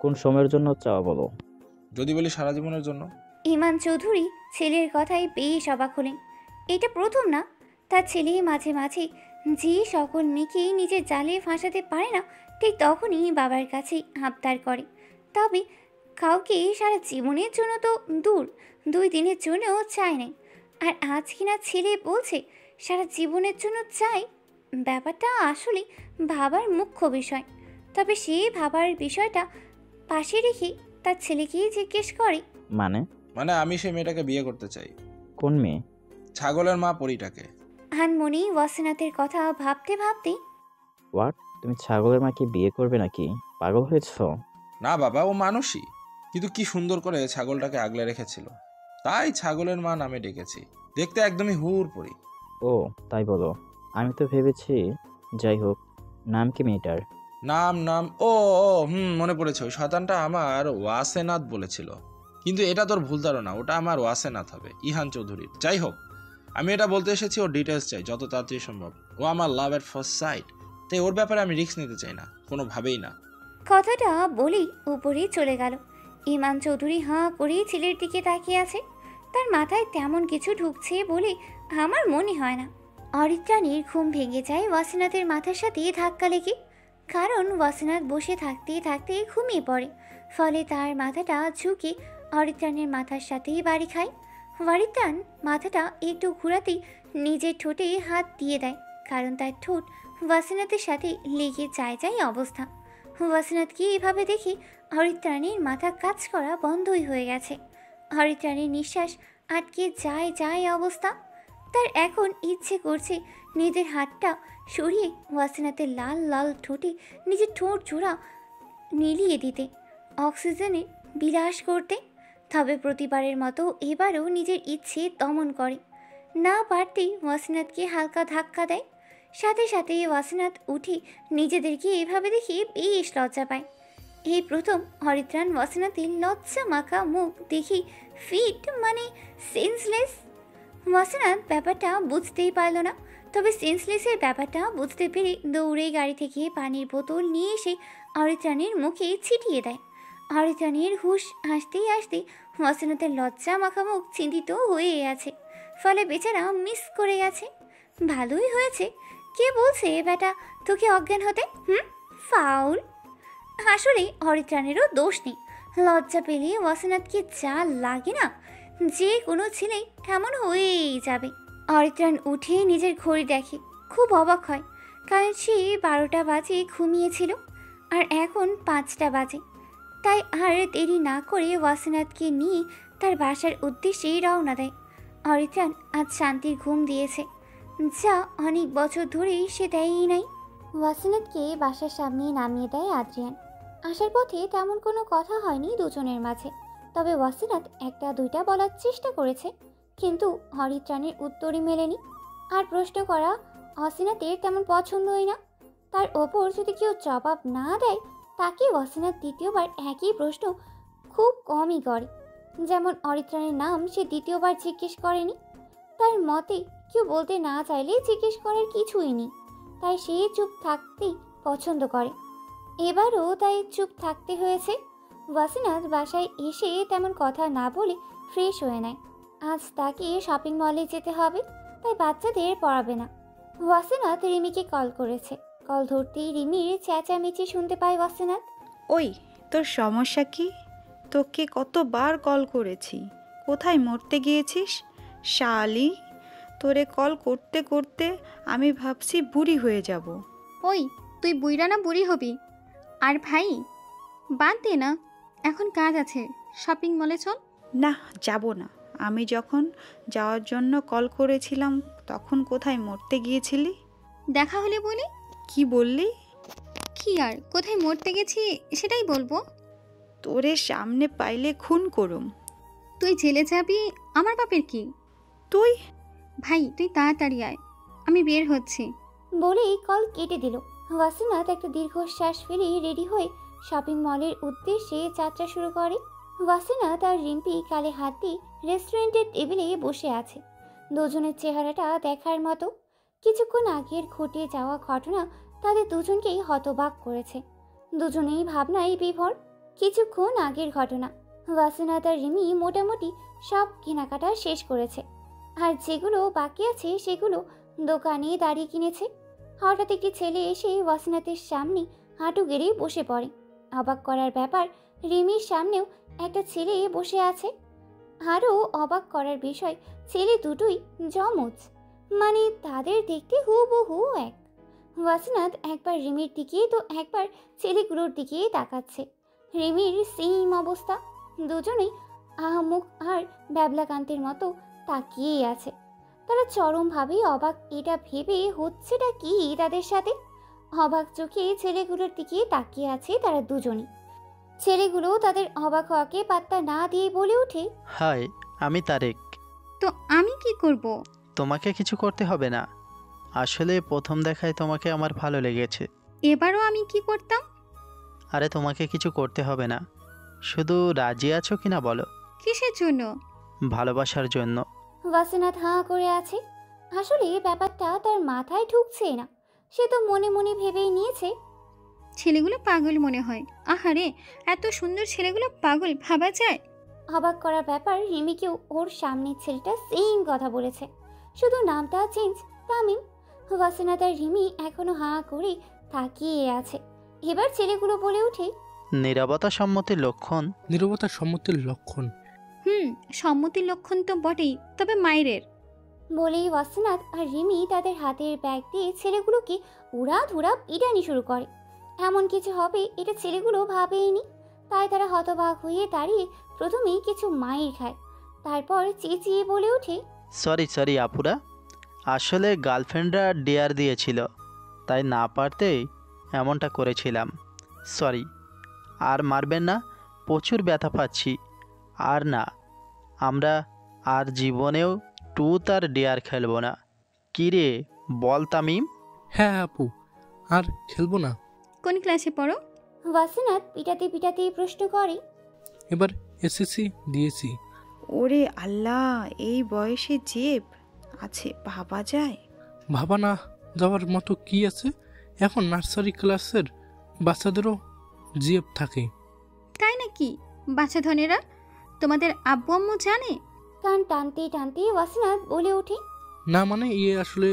কোন সময়ের জন্য চাওয়া বলো। যদি বলি সারা জীবনের জন্য। ইমান চৌধুরী ছেলের কথায় বেশ অবাক হলেন। এটা প্রথম না, তার ছেলে মাঝে মাঝে যে সকল মেয়েকেই নিজের জালে ফাঁসাতে পারে না, ঠিক তখনই বাবার কাছে আবদার করে। তবে কাউকে সারা জীবনের জন্য তো দূর, 2 দিনের জন্যও চায় নাই। আর আজ কিনা ছেলে বলছে সারা জীবনের জন্য চাই। ব্যাপারটা আসলে ভাবার মুখ্য বিষয়। তবে সে ভাবার বিষয়টা পাশে রেখে তার ছেলেকেই জিজ্ঞেস করে, মানে আমি সেই মেয়েটাকে বিয়ে করতে চাই। কোন মেয়ে? ছাগলের মা পরীটাকে। আনমনি ওয়াসিনাতের কথা ভাবতে ভাবতে, হোয়াট? তুমি ছাগলের মাকে বিয়ে করবে নাকি? পাগল হয়েছো? না বাবা, ও মানুষই, কিন্তু কি সুন্দর করে ছাগলটাকে আগলে রেখেছিল, তাই ছাগলের মা নামে ডেকেছি। দেখতে একদমই হুর পরি। ও তাই বলো, আমি তো ভেবেছি। যাই হোক, নাম কি মেয়েটার? নাম ও মনে পড়েছে, ওই শয়তানটা আমার ওয়াসেনাথ বলেছিল, কিন্তু এটা তোর ভুল ধারণা, ওটা আমার ওয়াসেনাথ হবে, ইহান চৌধুরীর। যাই হোক, আমি এটা বলতে এসেছি, ওর ডিটেলস চাই যত তাড়াতাড়ি সম্ভব। ও আমার লাভ এট ফার্স্ট সাইট, তাই ওর ব্যাপারে আমি রিস্ক নিতে চাই না, কোনোভাবেই না। কথাটা বলেই উপরে চলে গেল। ইমান চৌধুরী হাঁ করে ছেলের দিকে তাকিয়ে আছে। তার মাথায় তেমন কিছু ঢুকছে বলে আমার মনে হয় না। অরিত্রাণীর ঘুম ভেঙে যায় ওয়াসিনাথের মাথার সাথে ধাক্কা লেগে, কারণ ওয়াসিনাথ বসে থাকতে থাকতে ঘুমিয়ে পড়ে। ফলে তার মাথাটা ঝুঁকে অরিত্রাণের মাথার সাথেই বাড়ি খায়। অরিত্রাণ মাথাটা একটু ঘোরাতেই নিজের ঠোঁটে হাত দিয়ে দেয়, কারণ তার ঠোঁট ওয়াসিনাথের সাথে লেগে যায় অবস্থা। ওয়াসিনাথকে এভাবে দেখে অরিত্রাণীর মাথা কাজ করা বন্ধই হয়ে গেছে। অরিত্রাণীর নিঃশ্বাস আটকে যায় অবস্থা। তার এখন ইচ্ছে করছে নিজের হাতটা সরিয়ে ওয়াসিনাথের লাল লাল ঠোঁটে নিজের ঠোঁট জোড়া মিলিয়ে দিতে, অক্সিজেনে বিলাস করতে। তবে প্রতিবারের মতো এবারও নিজের ইচ্ছে দমন করে। না পারতেই ওয়াসিনাথকে হালকা ধাক্কা দেয়। সাথে সাথে ওয়াসিনাথ উঠে নিজেদেরকে এভাবে দেখে বেশ লজ্জা পায়। এই প্রথম অরিত্রাণ ওয়াসিনাথের লজ্জা মাখা মুখ দেখি ফিট মানে সেন্সলেস। ওয়াসিনাথ ব্যাপারটা বুঝতেই পারল না, তবে সেন্সলেসের ব্যাপারটা বুঝতে পেরে দৌড়ে গাড়ি থেকে পানির বোতল নিয়ে এসে অরিত্রাণীর মুখে ছিটিয়ে দেয়। অরিত্রাণীর হুঁশ আসতেই ওয়াসিনাথের লজ্জা মাখা মুখ চিন্তিত হয়ে আছে, ফলে বেচারা মিস করে গেছে। ভালোই হয়েছে, কে বলছে বেটা তোকে অজ্ঞান হতে? ফাউল। আসলে অরিত্রাণেরও দোষ নেই। লজ্জা পেলে ওয়াসিনাথকে যা লাগে না, যে কোনো ছেলে এমন হয়েই যাবে। অরিত্রাণ উঠে নিজের ঘড়ি দেখে, খুব অবাক হয়, কারণ সে 12টা বাজে ঘুমিয়েছিল আর এখন 5টা বাজে। তাই আর দেরি না করে ওয়াসিনাথকে নিয়ে তার বাসার উদ্দেশ্যে রওনা দেয়। অরিত্রাণ আজ শান্তির ঘুম দিয়েছে, যা অনেক বছর ধরেই সে দেয়ই নাই। ওয়াসিনাথকে বাসার সামনে নামিয়ে দেয় আদ্রিয়ান। আসার পথে তেমন কোনো কথা হয়নি দুজনের মাঝে, তবে ওয়াসিনাথ একটা দুইটা বলার চেষ্টা করেছে, কিন্তু অরিত্রাণের উত্তরই মেলেনি। আর প্রশ্ন করা ওয়াসিনাথের তেমন পছন্দই না। তার ওপর যদি কেউ জবাব না দেয়, তাকে ওয়াসিনাথ দ্বিতীয়বার একই প্রশ্ন খুব কমই করে। যেমন অরিত্রাণের নাম সে দ্বিতীয়বার জিজ্ঞেস করেনি। তার মতে কেউ বলতে না চাইলে জিজ্ঞেস করার কিছুই নেই, তাই সে চুপ থাকতেই পছন্দ করে। এবারও তাই চুপ থাকতে হয়েছে। ওয়াসিনাথ বাসায় এসে তেমন কথা না বলে ফ্রেশ হয়ে নেয়। আজ তাকে শপিং মলে যেতে হবে, তাই বাচ্চাদের পড়াবে না। ওয়াসিনাথ রিমিকে কল করেছে। কল ধরতেই রিমির চেঁচামেচি শুনতে পায় ওয়াসিনাথ। ওই তোর সমস্যা কি? তোকে কতবার কল করেছি, কোথায় মরতে গিয়েছিস শালি? তোরে কল করতে করতে আমি ভাবছি বুড়ি হয়ে যাব। ওই তুই বুইরা না বুড়ি হবি? আর ভাই বাদ দে না, এখন কাজ আছে, শপিং মলে চল। না, যাব না। আমি যখন যাওয়ার জন্য কল করেছিলাম তখন কোথায় মরতে গিয়েছিলি? দেখা হলে বলি। কি বললি? কি আর কোথায় মরতে গেছি সেটাই বলবো। তোরে সামনে পাইলে খুন করুম। তুই জেলে যাবি, আমার বাপের কি? তুই ভাই তুই তাড়াতাড়ি আয়, আমি বের হচ্ছি। বলেই কল কেটে দিল। ওয়াসিনাথ একটা দীর্ঘশ্বাস ফেলে রেডি হয়ে শপিং মলের উদ্দেশ্যে যাত্রা শুরু করে। ওয়াসিনাথ আর রিম্পি কালে হাত দিয়ে রেস্টুরেন্টের টেবিলে বসে আছে। দুজনের চেহারাটা দেখার মতো। কিছুক্ষণ আগের ঘটে যাওয়া ঘটনা তাদের দুজনকেই হতবাক করেছে। দুজনেই ভাবনায় বিভোর। কিছুক্ষণ আগের ঘটনা, ওয়াসিনাথ আর রিমি মোটামুটি সব কেনাকাটা শেষ করেছে, আর যেগুলো বাকি আছে সেগুলো দোকানে দাঁড়িয়ে কিনেছে। হঠাৎ একটি ছেলে এসে ওয়াসিনাথের সামনে হাঁটু গেড়ে বসে পড়ে। অবাক করার ব্যাপার, রিমির সামনেও একটা ছেলে বসে আছে। আরও অবাক করার বিষয়, ছেলে দুটোই যমজ, মানে তাদের দেখতে হুবহু এক। ওয়াসিনাথ একবার রিমির দিকে তো একবার ছেলেগুলোর দিকে তাকাচ্ছে। রিমির সেম অবস্থা, দুজনেই আহামুখ আর ব্যাবলাকান্তের মতো তাকিয়েই আছে। তারা চরমভাবে অবাক, এটা ভেবে হচ্ছেটা কি তাদের সাথে। অবাক চোখে ছেলেগুলোর দিকে তাকিয়ে আছে তারা দুজনই। ছেলেগুলো তাদের অবাক হওয়াকে পাত্তা না দিয়ে বলে ওঠে, হাই, আমি তারেক। তো আমি কি করব? তোমাকে কিছু করতে হবে না, আসলে প্রথম দেখায় তোমাকে আমার ভালো লেগেছে। এবারও আমি কি করতাম? আরে তোমাকে কিছু করতে হবে না, শুধু রাজি আছো কিনা বলো। কিসের জন্য? ভালোবাসার জন্য। ওয়াসিনাত হাঁ করে আছে। আসলে ব্যাপারটা তার মাথায় ঢুকছে না। সে তো মনে মনে ভেবেই নিয়েছে ছেলেগুলো পাগল মনে হয়। আহারে, এত সুন্দর ছেলেগুলো পাগল ভাবা যায়? অবাক করার ব্যাপার, রিমিকেও ওর সামনের ছেলেটা সেম কথা বলেছে, শুধু নামটা চেঞ্জ, তামিম। ওয়াসিনাত আর রিমি এখনো হাঁ করে তাকিয়ে আছে। এবার ছেলেগুলো বলে ওঠে, নীরবতা সম্মতির লক্ষণ। নীরবতা সম্মতির লক্ষণ। সম্মতির লক্ষণ তো বটেই, তবে মায়ের। বলেই ওয়াসিনাত আর রিমি তাদের হাতের ব্যাগ দিয়ে ছেলেগুলোকে উড়াধুরা পিটানি শুরু করে। এমন কিছু হবে এটা ছেলেগুলো ভাবেইনি। তাই তারা হতবাক হয়ে দাঁড়িয়ে প্রথমেই কিছু মাইর খায়, তারপর চেঁচিয়ে বলে ওঠে, সরি আপুরা, আসলে গার্লফ্রেন্ডরা ডেয়ার দিয়েছিল, তাই না পারতেই এমনটা করেছিলাম। সরি, আর মারবেন না, প্রচুর ব্যথা পাচ্ছি। আর না, আমরা আর জীবনেও টুথ আর ডেয়ার খেলবো না। কী রে বল তামিম? হ্যাঁ আপু, আর খেলবো না। কোন ক্লাসে পড়ো? ওয়াসিনাত পিটাতে পিটাতে প্রশ্ন করে। এবার এসএসসি দিয়েছি। ওরে আল্লাহ, এই বয়সে জেব আছে ভাবা যায়? ভাবা না যাওয়ার মতো কি আছে? এখন নার্সারি ক্লাসের বাচ্চাদেরও জিএফ থাকে। তাই নাকি? বাচ্চা ধনেরা, তোমাদের আব্বু আম্মু জানে? কান টানতে টানতে ওয়াসিনাত বলে ওঠে, না মানে আসলে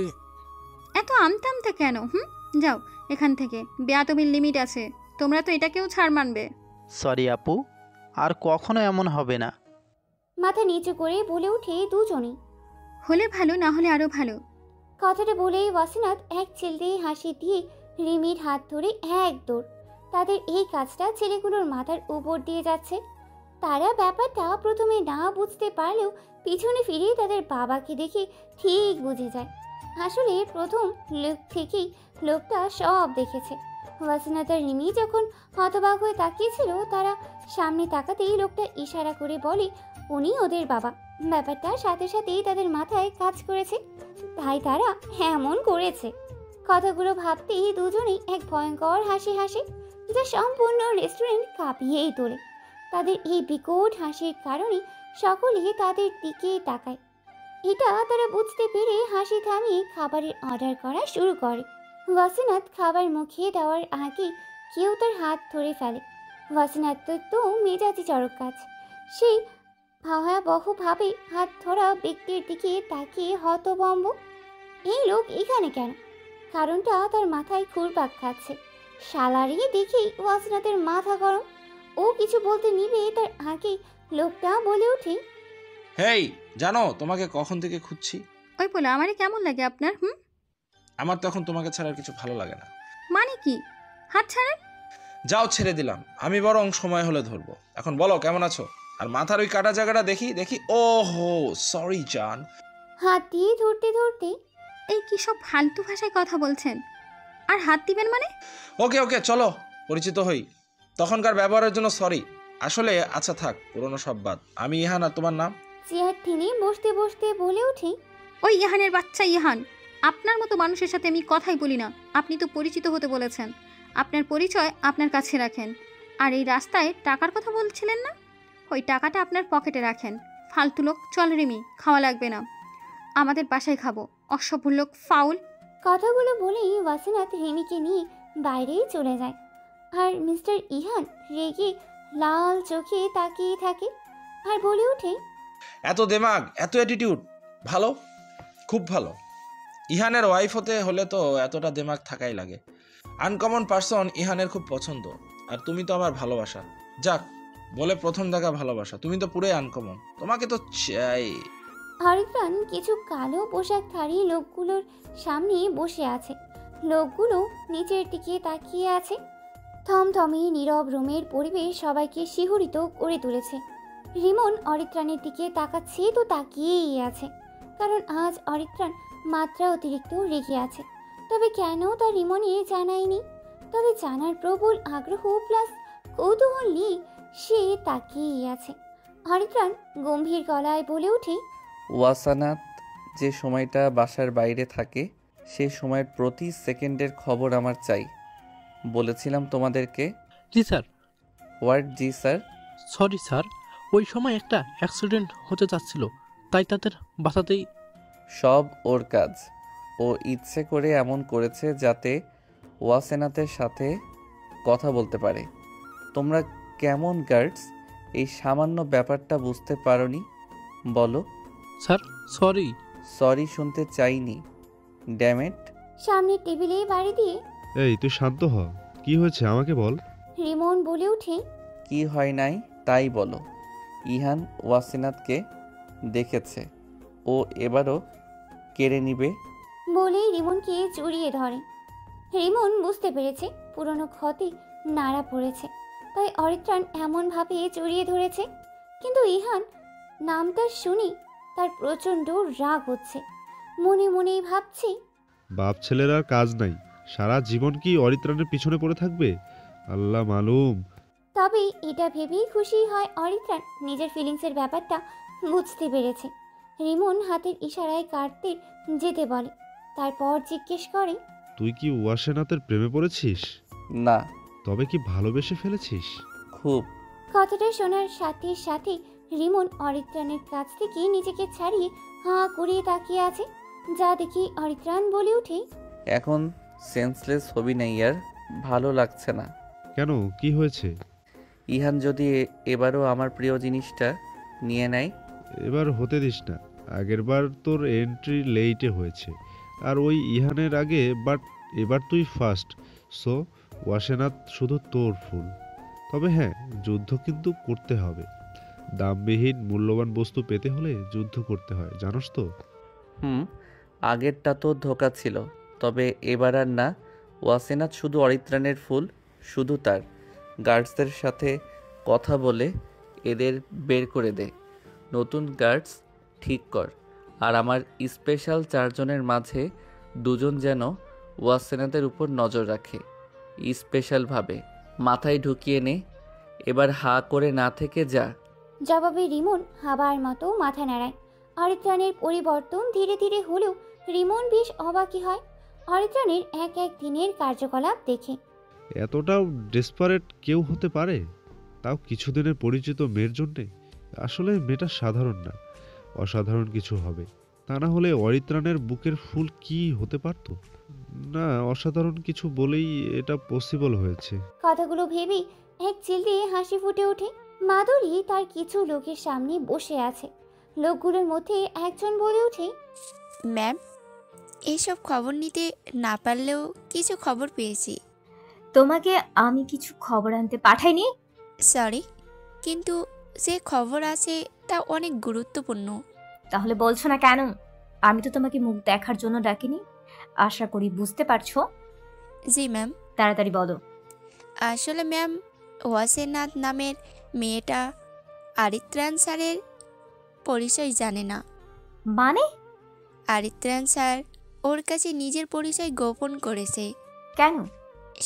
এত আমতা কেন? যাও এখান থেকে, বেয়াদবির লিমিট আছে। তোমরা তো এটাকেও ছাড় মানবে। সরি আপু, আর কখনো এমন হবে না। মাথা নিচু করে বলে ওঠে দুজনেই। হলে ভালো, না হলে আরো ভালো। কথাটা বলেই ওয়াসিনাত এক ছেলে হাসি দিয়ে রিমির হাত ধরে এক দৌড়। তাদের এই কাজটা ছেলেগুলোর মাথার উপর দিয়ে যাচ্ছে। তারা ব্যাপারটা প্রথমে না বুঝতে পারলেও পিছনে ফিরে তাদের বাবাকে দেখে ঠিক বুঝে যায়। আসলে প্রথম লোক থেকেই লোকটা সব দেখেছে। ওয়াসিনাত আর রিমি যখন হতবাক হয়ে তাকিয়েছিল, তারা সামনে তাকাতেই লোকটা ইশারা করে বলে উনি ওদের বাবা। ব্যাপারটা সাথে সাথেই তাদের মাথায় কাজ করেছে, তাই তারা এমন করেছে। কথাগুলো ভাবতেই দুজনেই এক ভয়ঙ্কর হাসি হাসে, যা সম্পূর্ণ রেস্টুরেন্ট কাঁপিয়েই তোলে। তাদের এই বিকট হাসির কারণে সকলে তাদের দিকে তাকায়। এটা তারা বুঝতে পেরে হাসি থামিয়ে খাবারের অর্ডার করা শুরু করে। ওয়াসিনাত খাবার মুখে দেওয়ার আগে কেউ তার হাত ধরে ফেলে। ওয়াসিনাত তো মেজাজি চড়ক কাজ। সেই ভয়াবহভাবে হাত ধরা ব্যক্তির দিকে তাকিয়ে হতভম্ব। এই লোক এখানে কেন? কারণটা তার মাথায় ঘুরপাক খাচ্ছে। শালারি দেখেই ওয়াসিনাতের মাথা গরম। ও কিছু বলতে নিবে তার আগে লোকটা বলে ওঠে, হেই, জানো তোমাকে কখন থেকে খুঁজছি? ওই বলে আমারে কেমন লাগে আপনার? আমার তখন তোমাকে ছাড়া আর কিছু ভালো লাগে না। মানে কি? হাত ছাড়েন। যাও, ছেড়ে দিলাম। আমি বরং সময় হলে ধরবো। এখন বলো কেমন আছো? আর মাথার ওই কাটা জায়গাটা দেখি। ওহো সরি জান। হাত দিয়ে ধরতে ধরতে, এই কি সব ফালতু ভাষায় কথা বলছেন? আর হাত দিবেন মানে? ওকে চলো পরিচিত হই। তখনকার ব্যবহারের জন্য সরি। আসলে আচ্ছা থাক, পুরোনো সব বাদ। আমি ইহান, আর তোমার নাম? চেয়ার টেনে বসতে বসতে বলে ওঠে, ওই ইহানের বাচ্চা ইহান। আপনার মতো মানুষের সাথে আমি কথাই বলি না। আপনি তো পরিচিত হতে বলেছেন, আপনার পরিচয় আপনার কাছে রাখেন। আর এই রাস্তায় টাকার কথা বলছিলেন না, ওই টাকাটা আপনার পকেটে রাখেন। ফালতু লোক। চল রিমি, খাওয়া লাগবে না, আমাদের বাসায় খাবো। অসভ্য লোক, ফাউল। কথাগুলো বলেই ওয়াসিনাত রিমিকে নিয়ে বাইরেই চলে যায়। আর মিস্টার ইহান রেগে লাল চোখে তাকিয়ে থাকে আর বলে ওঠে, এত দেমাগ, এত অ্যাটিটিউড, ভালো, খুব ভালো। ইহানের ওয়াইফ হতে হলে তো এতটা দেমাগ থাকাই লাগে। আনকমন পার্সন ইহানের খুব পছন্দ। আর তুমি তো আমার ভালোবাসা। যাক, বলে প্রথম দেখা ভালোবাসা। তুমি তো পুরোই আনকমন, তোমাকে তো চাই। হরিপ্রাণ কিছু কালো পোশাকধারী লোকগুলোর সামনে বসে আছে। লোকগুলো নিচের দিকে তাকিয়ে আছে। থমথমে নীরব রুমের পরিবেশ সবাইকে শিহরিত করে তুলেছে। রিমন অরিত্রাণের দিকে তাকাচ্ছে তো তাকিয়েই আছে, কারণ আজ অরিত্রাণ মাত্রা অতিরিক্ত রেগে আছে। তবে কেন তা রিমনে জানায়নি। তবে জানার প্রবল আগ্রহ প্লাস কৌতূহল নিয়ে সে তাকিয়েই আছে। অরিত্রাণ গম্ভীর গলায় বলে ওঠে, ওয়াসানাত যে সময়টা বাসার বাইরে থাকে সেই সময়ের প্রতি সেকেন্ডের খবর আমার চাই। বলেছিলাম তোমাদেরকে। জি স্যার। হোয়াট জি স্যার? সরি স্যার, ওই সময় একটা অ্যাক্সিডেন্ট হতে যাচ্ছিল, তাই তাদের বাঁচাতেই। সব ওর কাজ। ও ইচ্ছে করে এমন করেছে যাতে ওয়াসেনাতের সাথে কথা বলতে পারে। তোমরা কেমন গার্ডস এই সামান্য ব্যাপারটা বুঝতে পারোনি বলো? Sir sorry. সরি শুনতে চাইনি, ড্যামেট। সামনের টেবিলে বাড়ি দিয়ে এই তুই শান্ত হ, কি হয়েছে আমাকে বল। রিমন বলে ওঠে, কি হয় নাই তাই বলো। ইহান ওয়াসিনাতকে দেখেছে, ও এবারও কেড়ে নিবে। বলেই রিমনকে জড়িয়ে ধরে। রিমন বুঝতে পেরেছে পুরনো ক্ষতি নাড়া পড়েছে, তাই অরিত্রাণ এমনভাবে জড়িয়ে ধরেছে। কিন্তু ইহান নামটা শুনি তার প্রচণ্ড রাগ হচ্ছে। মনে মনেই ভাবছি, বাপ ছেলের আর কাজ নাই, সারা জীবন কি অরিত্রাণের পিছনে পড়ে থাকবে? আল্লাহ মালুম। তবে এটা ভেবেই খুশি হয় অরিত্রাণ নিজের ফিলিংসের ব্যাপারটা বুঝতে পেরেছে। রিমন হাতের ইশারায় কাটতে যেতে বলে, তারপর জিজ্ঞেস করে, তুই কি ওয়াসেনাতের প্রেমে পড়েছিস? না। তবে কি ভালোবেসে ফেলেছিস? খুব। কথাটা শোনার সাথে সাথে রিমন অরিত্রাণের কাছ থেকে নিজেকে ছাড়িয়ে হাঁ করে তাকিয়ে আছে। যা দেখি অরিত্রাণ বলে ওঠে, এখন সেন্সলেস হবি না ইয়ার, ভালো লাগছে না। কেন, কি হয়েছে? ইহান যদি এবারও আমার প্রিয় জিনিসটা নিয়ে নেয়। এবার হতে দিস না, আগেরবার তোর এন্ট্রি লেইটে হয়েছে, আর ওই ইহানের আগে, বাট এবার তুই ফার্স্ট। সো ওয়াসেনাথ শুধু তোর ফুল। তবে হ্যাঁ, যুদ্ধ কিন্তু করতে হবে। দামবিহীন মূল্যবান বস্তু পেতে হলে যুদ্ধ করতে হয়, জানোস তো? আগেরটা তো ধোঁকা ছিল, তবে এবার আর না। ওয়াসেনাথ শুধু অরিত্রাণের ফুল, শুধু তার। গার্ডসদের সাথে কথা বলে এদের বের করে দে, নতুন গার্ডস ঠিক কর। আর আমার স্পেশাল 4 জনের মাঝে 2 জন যেন ওয়াসেনাথের উপর নজর রাখে, স্পেশালভাবে। মাথায় ঢুকিয়ে নে, এবার হা করে না থেকে যা। জবাবে রিমন হাবার মতো মাথা নাড়ায়। অরিত্রাণের পরিবর্তন ধীরে ধীরে হলেও রিমন বেশ অবাকই হয় অরিত্রাণের এক এক দিনের কার্যকলাপ দেখে। এতটাও ডেসপারেট কেউ হতে পারে, তাও কিছুদিনের পরিচিত মেয়ের জন্যে? আসলে মেয়েটা সাধারণ না, অসাধারণ কিছু হবে। তা না হলে অরিত্রাণের বুকের ফুল কি হতে পারতো? না, অসাধারণ কিছু বলেই এটা পসিবল হয়েছে। কথাগুলো ভেবেই এক চিলতে হাসি ফুটে ওঠে। মাধুরী তার কিছু লোকের সামনে বসে আছে। লোকগুলোর মধ্যে একজন বলে ওঠে, ম্যাম, এইসব খবর নিতে না পারলেও কিছু খবর পেয়েছি। তোমাকে আমি কিছু খবর আনতে পাঠাইনি? সরি, কিন্তু যে খবর আছে তা অনেক গুরুত্বপূর্ণ। তাহলে বলছো না কেন? আমি তো তোমাকে মুখ দেখার জন্য ডাকিনি। আশা করি বুঝতে পারছো। জি ম্যাম। তাড়াতাড়ি বলো। আসলে ম্যাম, ওয়াসেনাথ নামের মেয়েটা আরিত্রাণ স্যারের পরিচয় জানে না। মানে? আরিত্রাণ স্যার ওর কাছে নিজের পরিচয় গোপন করেছে। কেন?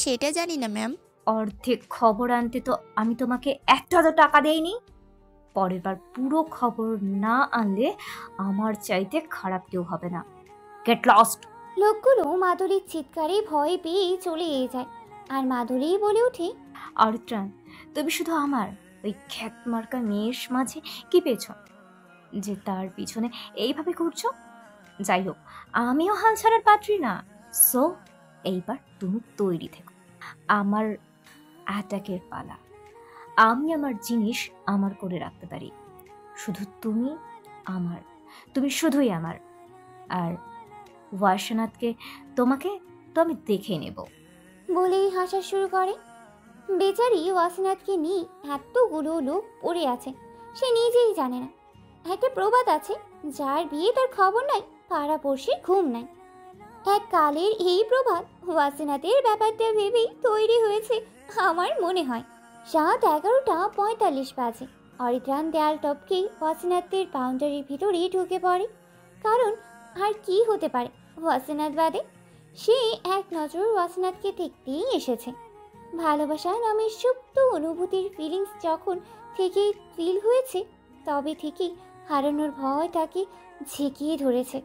সেটা জানি না ম্যাম। অর্ধেক খবর আনতে তো আমি তোমাকে একটা তো টাকা দেইনি। পরের বার পুরো খবর না আনলে আমার চাইতে খারাপ কেউ হবে না। Get lost. লোকগুলো মাধুরীর চিৎকারে ভয় পেয়ে চলে যায়। আর মাধুরী বলে ওঠে, অরিত্রাণ, তুমি শুধু আমার ওই খ্যাতমার্কা মেয়ের মাঝে কি পেয়েছ যে তার পিছনে এইভাবে ঘুরছো? যাই হোক, আমিও হাল ছাড়ার পাত্রী না। সো এইবার তুমি তৈরি থেকো, আমার অ্যাটাকের পালা। আমি আমার জিনিস আমার করে রাখতে পারি, শুধু তুমি আমার, তুমি শুধুই আমার। আর ওয়াসেনাথকে তোমাকে তো আমি দেখে নেব। বলেই হাসা শুরু করে। বেচারি ওয়াসেনাথকে নিয়ে এতগুলো লোক পড়ে আছে, সে নিজেই জানে না। একটা প্রবাদ আছে, যার বিয়ে তার খবর নাই, পাড়াপড়শির ঘুম নাই। এক কালের এই প্রবাদ ওয়াসেনাথের ব্যাপারটা ভেবেই তৈরি হয়েছে আমার মনে হয়। রাত 11:45 বাজে। অরিত্রাণ দেয়াল টপকে ওয়াসেনাথের বাউন্ডারির ভিতরে ঢুকে পড়ে। কারণ আর কি হতে পারে ওয়াসেনাথ বাদে? সে এক নজর ওয়াসেনাথকে দেখতেই এসেছে। ভালোবাসা নামের সুপ্ত অনুভূতির ফিলিংস যখন থেকে ফিল হয়েছে, তবে থেকেই হারানোর ভয় তাকে ঝেঁকিয়ে ধরেছে।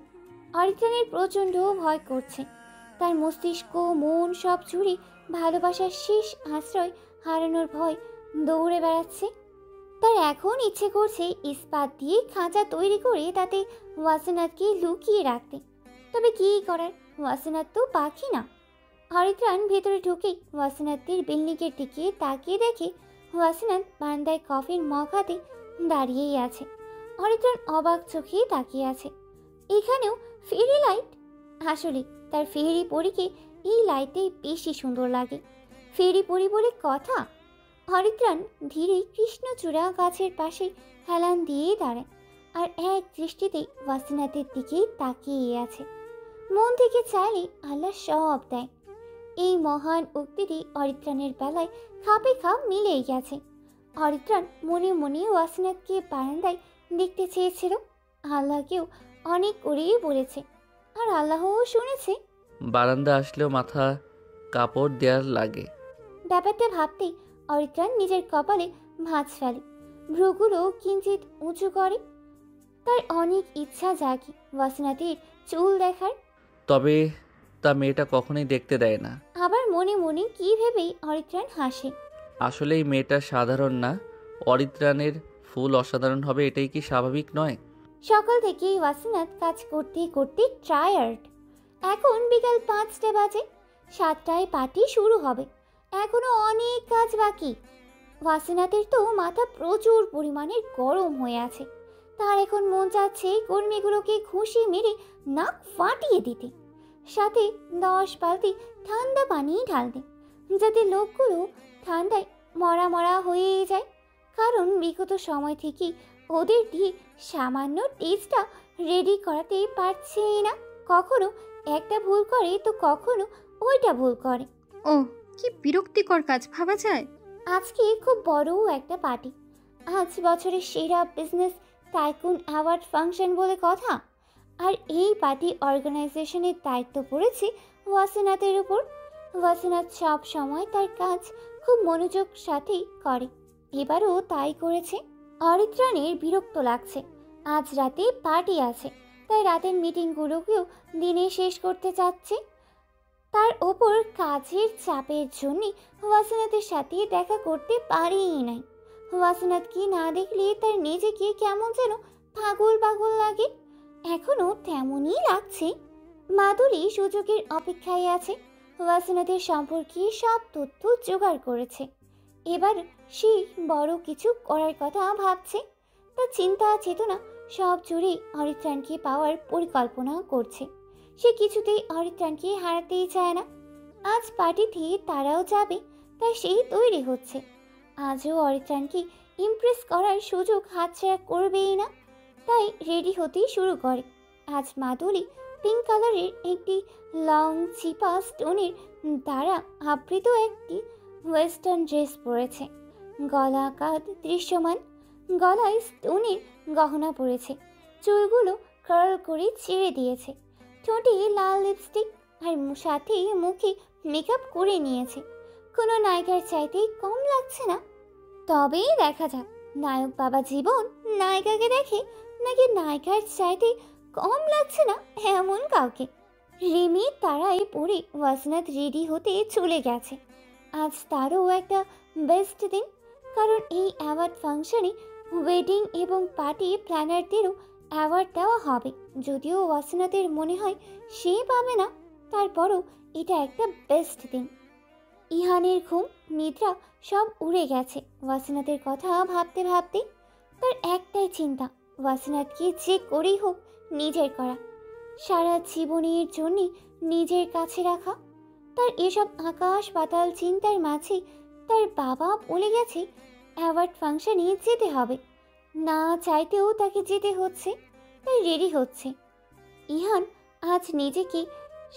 অরিত্রাণের প্রচণ্ড ভয় করছে। তার মস্তিষ্ক, মন সব জুড়ে ভালোবাসার শেষ আশ্রয় হারানোর ভয় দৌড়ে বেড়াচ্ছে। তার এখন ইচ্ছে করছে ইস্পাত দিয়ে খাঁচা তৈরি করে তাতে ওয়াসিনাথকে লুকিয়ে রাখতে। তবে কী করার, ওয়াসিনাথ তো পাখি না। অরিত্রাণ ভেতরে ঢুকে ওয়াসিনাথের বিল্ডিংয়ের দিকে তাকিয়ে দেখে ওয়াসিনাথ বারান্দায় কফির মগ হাতে দাঁড়িয়েই আছে। অরিত্রাণ অবাক চোখে তাকিয়ে আছে। এখানেও ফেরি লাইট! আসলে তার ফেরি পরীকে এই লাইটে বেশি সুন্দর লাগে। ফেরি পরি বলে কথা। হরিত্রাণ ধীরে কৃষ্ণচূড়া গাছের পাশে হেলান দিয়ে দাঁড়ায় আর এক দৃষ্টিতে ওয়াসিনাথের দিকে তাকিয়ে আছে। মন থেকে চাইলে আল্লাহ সব দেয়। এই মহান উক্তিটি অরিত্রাণের বেলায় খাপে খাপ মিলেই গেছে। অরিত্রাণ মনে মনে ওয়াসিনাথকে বারান্দায় দেখতে চেয়েছিল। আল্লাহকেও অনেক করেই বলেছে, আর আল্লাহও শুনেছে। বারান্দা আসলেও মাথা কাপড় দেওয়ার লাগে। ব্যাপারটা ভাবতেই অরিত্রাণ নিজের কপালে ভাঁজ ফেলে, ভ্রুগুলো কিঞ্চিত উঁচু করে। তার অনেক ইচ্ছা জাগে ওয়াসিনাথের চুল দেখার। তবে তা মেয়েটা কখনোই দেখতে দেয় না। আবার মনে মনে কি ভেবেই অরিত্রাণ হাসে। আসলে এই মেয়েটা সাধারণ না, অরিত্রাণের ফুল অসাধারণ হবে এটাই কি স্বাভাবিক নয়? সকাল থেকে ওয়াসিনাথ কাজ করতে করতে টায়ার্ড। এখন বিকাল 5টা বাজে। 7টায় পার্টি শুরু হবে। এখনো অনেক কাজ বাকি। ওয়াসিনাথের তো মাথা প্রচুর পরিমাণে গরম হয়ে আছে। তার এখন মন চাচ্ছে কর্মীগুলোকে ঘুষি মেরে নাক ফাটিয়ে দিতে, সাথে 10 বালতি ঠান্ডা পানি ঢালতে, যাতে লোকগুলো ঠান্ডায় মরা মরা হয়ে যায়। কারণ বিগত সময় থেকে ওদের দিয়ে সামান্য টেস্টটা রেডি করাতে পারছেই না। কখনো একটা ভুল করে তো কখনো ওইটা ভুল করে। ও কি বিরক্তিকর কাজ, ভাবা যায়? আজকে খুব বড় একটা পার্টি। আজ বছরের সেরা বিজনেস টাইকুন অ্যাওয়ার্ড ফাংশন বলে কথা। আর এই পার্টি অর্গানাইজেশনের দায়িত্ব পড়েছে ওয়াসিনাথের উপর। ওয়াসিনাথ সব সময় তার কাজ খুব মনোযোগ সাথেই করে। এবারও তাই করেছে। অরিত্রাণের বিরক্ত লাগছে। আজ রাতে পার্টি আছে, তাই রাতের মিটিংগুলোকেও দিনে শেষ করতে চাচ্ছে। তার ওপর কাজের চাপের জন্য ওয়াসিনাথের সাথে দেখা করতে পারেই নাই। ওয়াসিনাথকে না দেখলে তার নিজেকে কেমন যেন পাগল পাগল লাগে। এখনও তেমনই লাগছে। মাধুরী সুযোগের অপেক্ষায় আছে। ওয়াসিনাথের সম্পর্কে সব তথ্য জোগাড় করেছে। এবার সে বড় কিছু করার কথা ভাবছে। তার চিন্তা চেতনা সব জুড়ে অরিত্রাণকে পাওয়ার পরিকল্পনা করছে। সে কিছুতেই অরিত্রাণকে হারাতেই চায় না। আজ পার্টিতে তারাও যাবে, তাই সেই তৈরি হচ্ছে। আজও অরিত্রাণকে ইমপ্রেস করার সুযোগ হাতছাড়া করবেই না, তাই রেডি হতেই শুরু করে। আজ মাধুরী পিঙ্ক কালারের একটি লং চিপা স্টোনের দ্বারা আবৃত একটি ওয়েস্টার্ন ড্রেস পরেছে। গলা কাঁধ দৃশ্যমান, গলায় স্টোনের গহনা পরেছে। চুলগুলো কার্ল করে ছেড়ে দিয়েছে। ঠোঁটে লাল লিপস্টিক আর সাথে মুখে মেকআপ করে নিয়েছে। কোনো নায়িকার চাইতেই কম লাগছে না। তবেই দেখা যাক নায়ক বাবা জীবন নায়িকাকে দেখে নাকি নায়িকার চাইতে কম লাগছে না এমন কাউকে। রিমি তারাই পরে ওয়াসিনাথ রেডি হতে চলে গেছে। আজ তারও একটা বেস্ট দিন, কারণ এই অ্যাওয়ার্ড ফাংশনে ওয়েডিং এবং পার্টি প্ল্যানারদেরও অ্যাওয়ার্ড দেওয়া হবে। যদিও ওয়াসিনাথের মনে হয় সে পাবে না, তারপরও এটা একটা বেস্ট দিন। ইহানের ঘুম নিদ্রা সব উড়ে গেছে ওয়াসিনাথের কথা ভাবতে ভাবতে। তার একটাই চিন্তা, ওয়াসিনাথকে যে করেই হোক নিজের করা, সারা জীবনের জন্যে নিজের কাছে রাখা। তার এসব আকাশ পাতাল চিন্তার মাঝে তার বাবা বলে গেছে অ্যাওয়ার্ড ফাংশনে যেতে হবে। না চাইতেও তাকে যেতে হচ্ছে, তাই রেডি হচ্ছে। ইহান আজ নিজেকে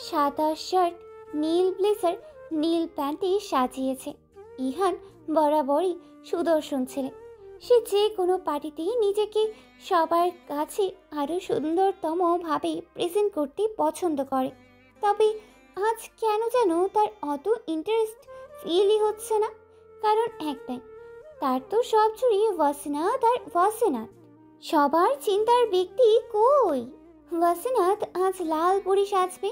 সাদা শার্ট, নীল ব্লেজার, নীল প্যান্টে সাজিয়েছে। ইহান বরাবরই সুদর্শন ছেলে। সে যে কোনো পার্টিতেই নিজেকে সবার কাছে আরও সুন্দরতমভাবে প্রেজেন্ট করতে পছন্দ করে। তবে আজ কেন যেন তার অত ইন্টারেস্ট ফিলই হচ্ছে না। কারণ একটাই, তার তো সব জুড়ে ওয়াসিনাথ আর ওয়াসিনাথ। সবার চিন্তার ব্যক্তি কই? ওয়াসিনাথ আজ লাল পরি সাজবে।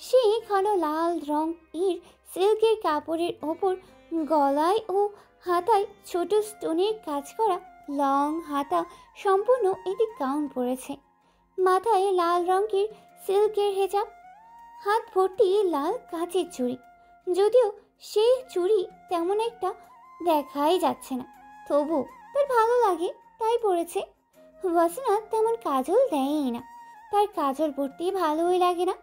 সে ঘন লাল রং এর সিল্কের কাপড়ের ওপর গলায় ও হাতায় ছোট স্টোনের কাজ করা লং হাতা সম্পূর্ণ একটি গাউন পরেছে, মাথায় লাল রঙের সিল্কের হেজাব, হাত ভর্তি লাল কাঁচের চুড়ি। যদিও সেই চুড়ি তেমন একটা দেখাই যাচ্ছে না, তবু তার ভালো লাগে তাই পড়েছে। ওয়াসিনাত তেমন কাজল দেয়ই না, তার কাজল পরতে ভালোই লাগে না,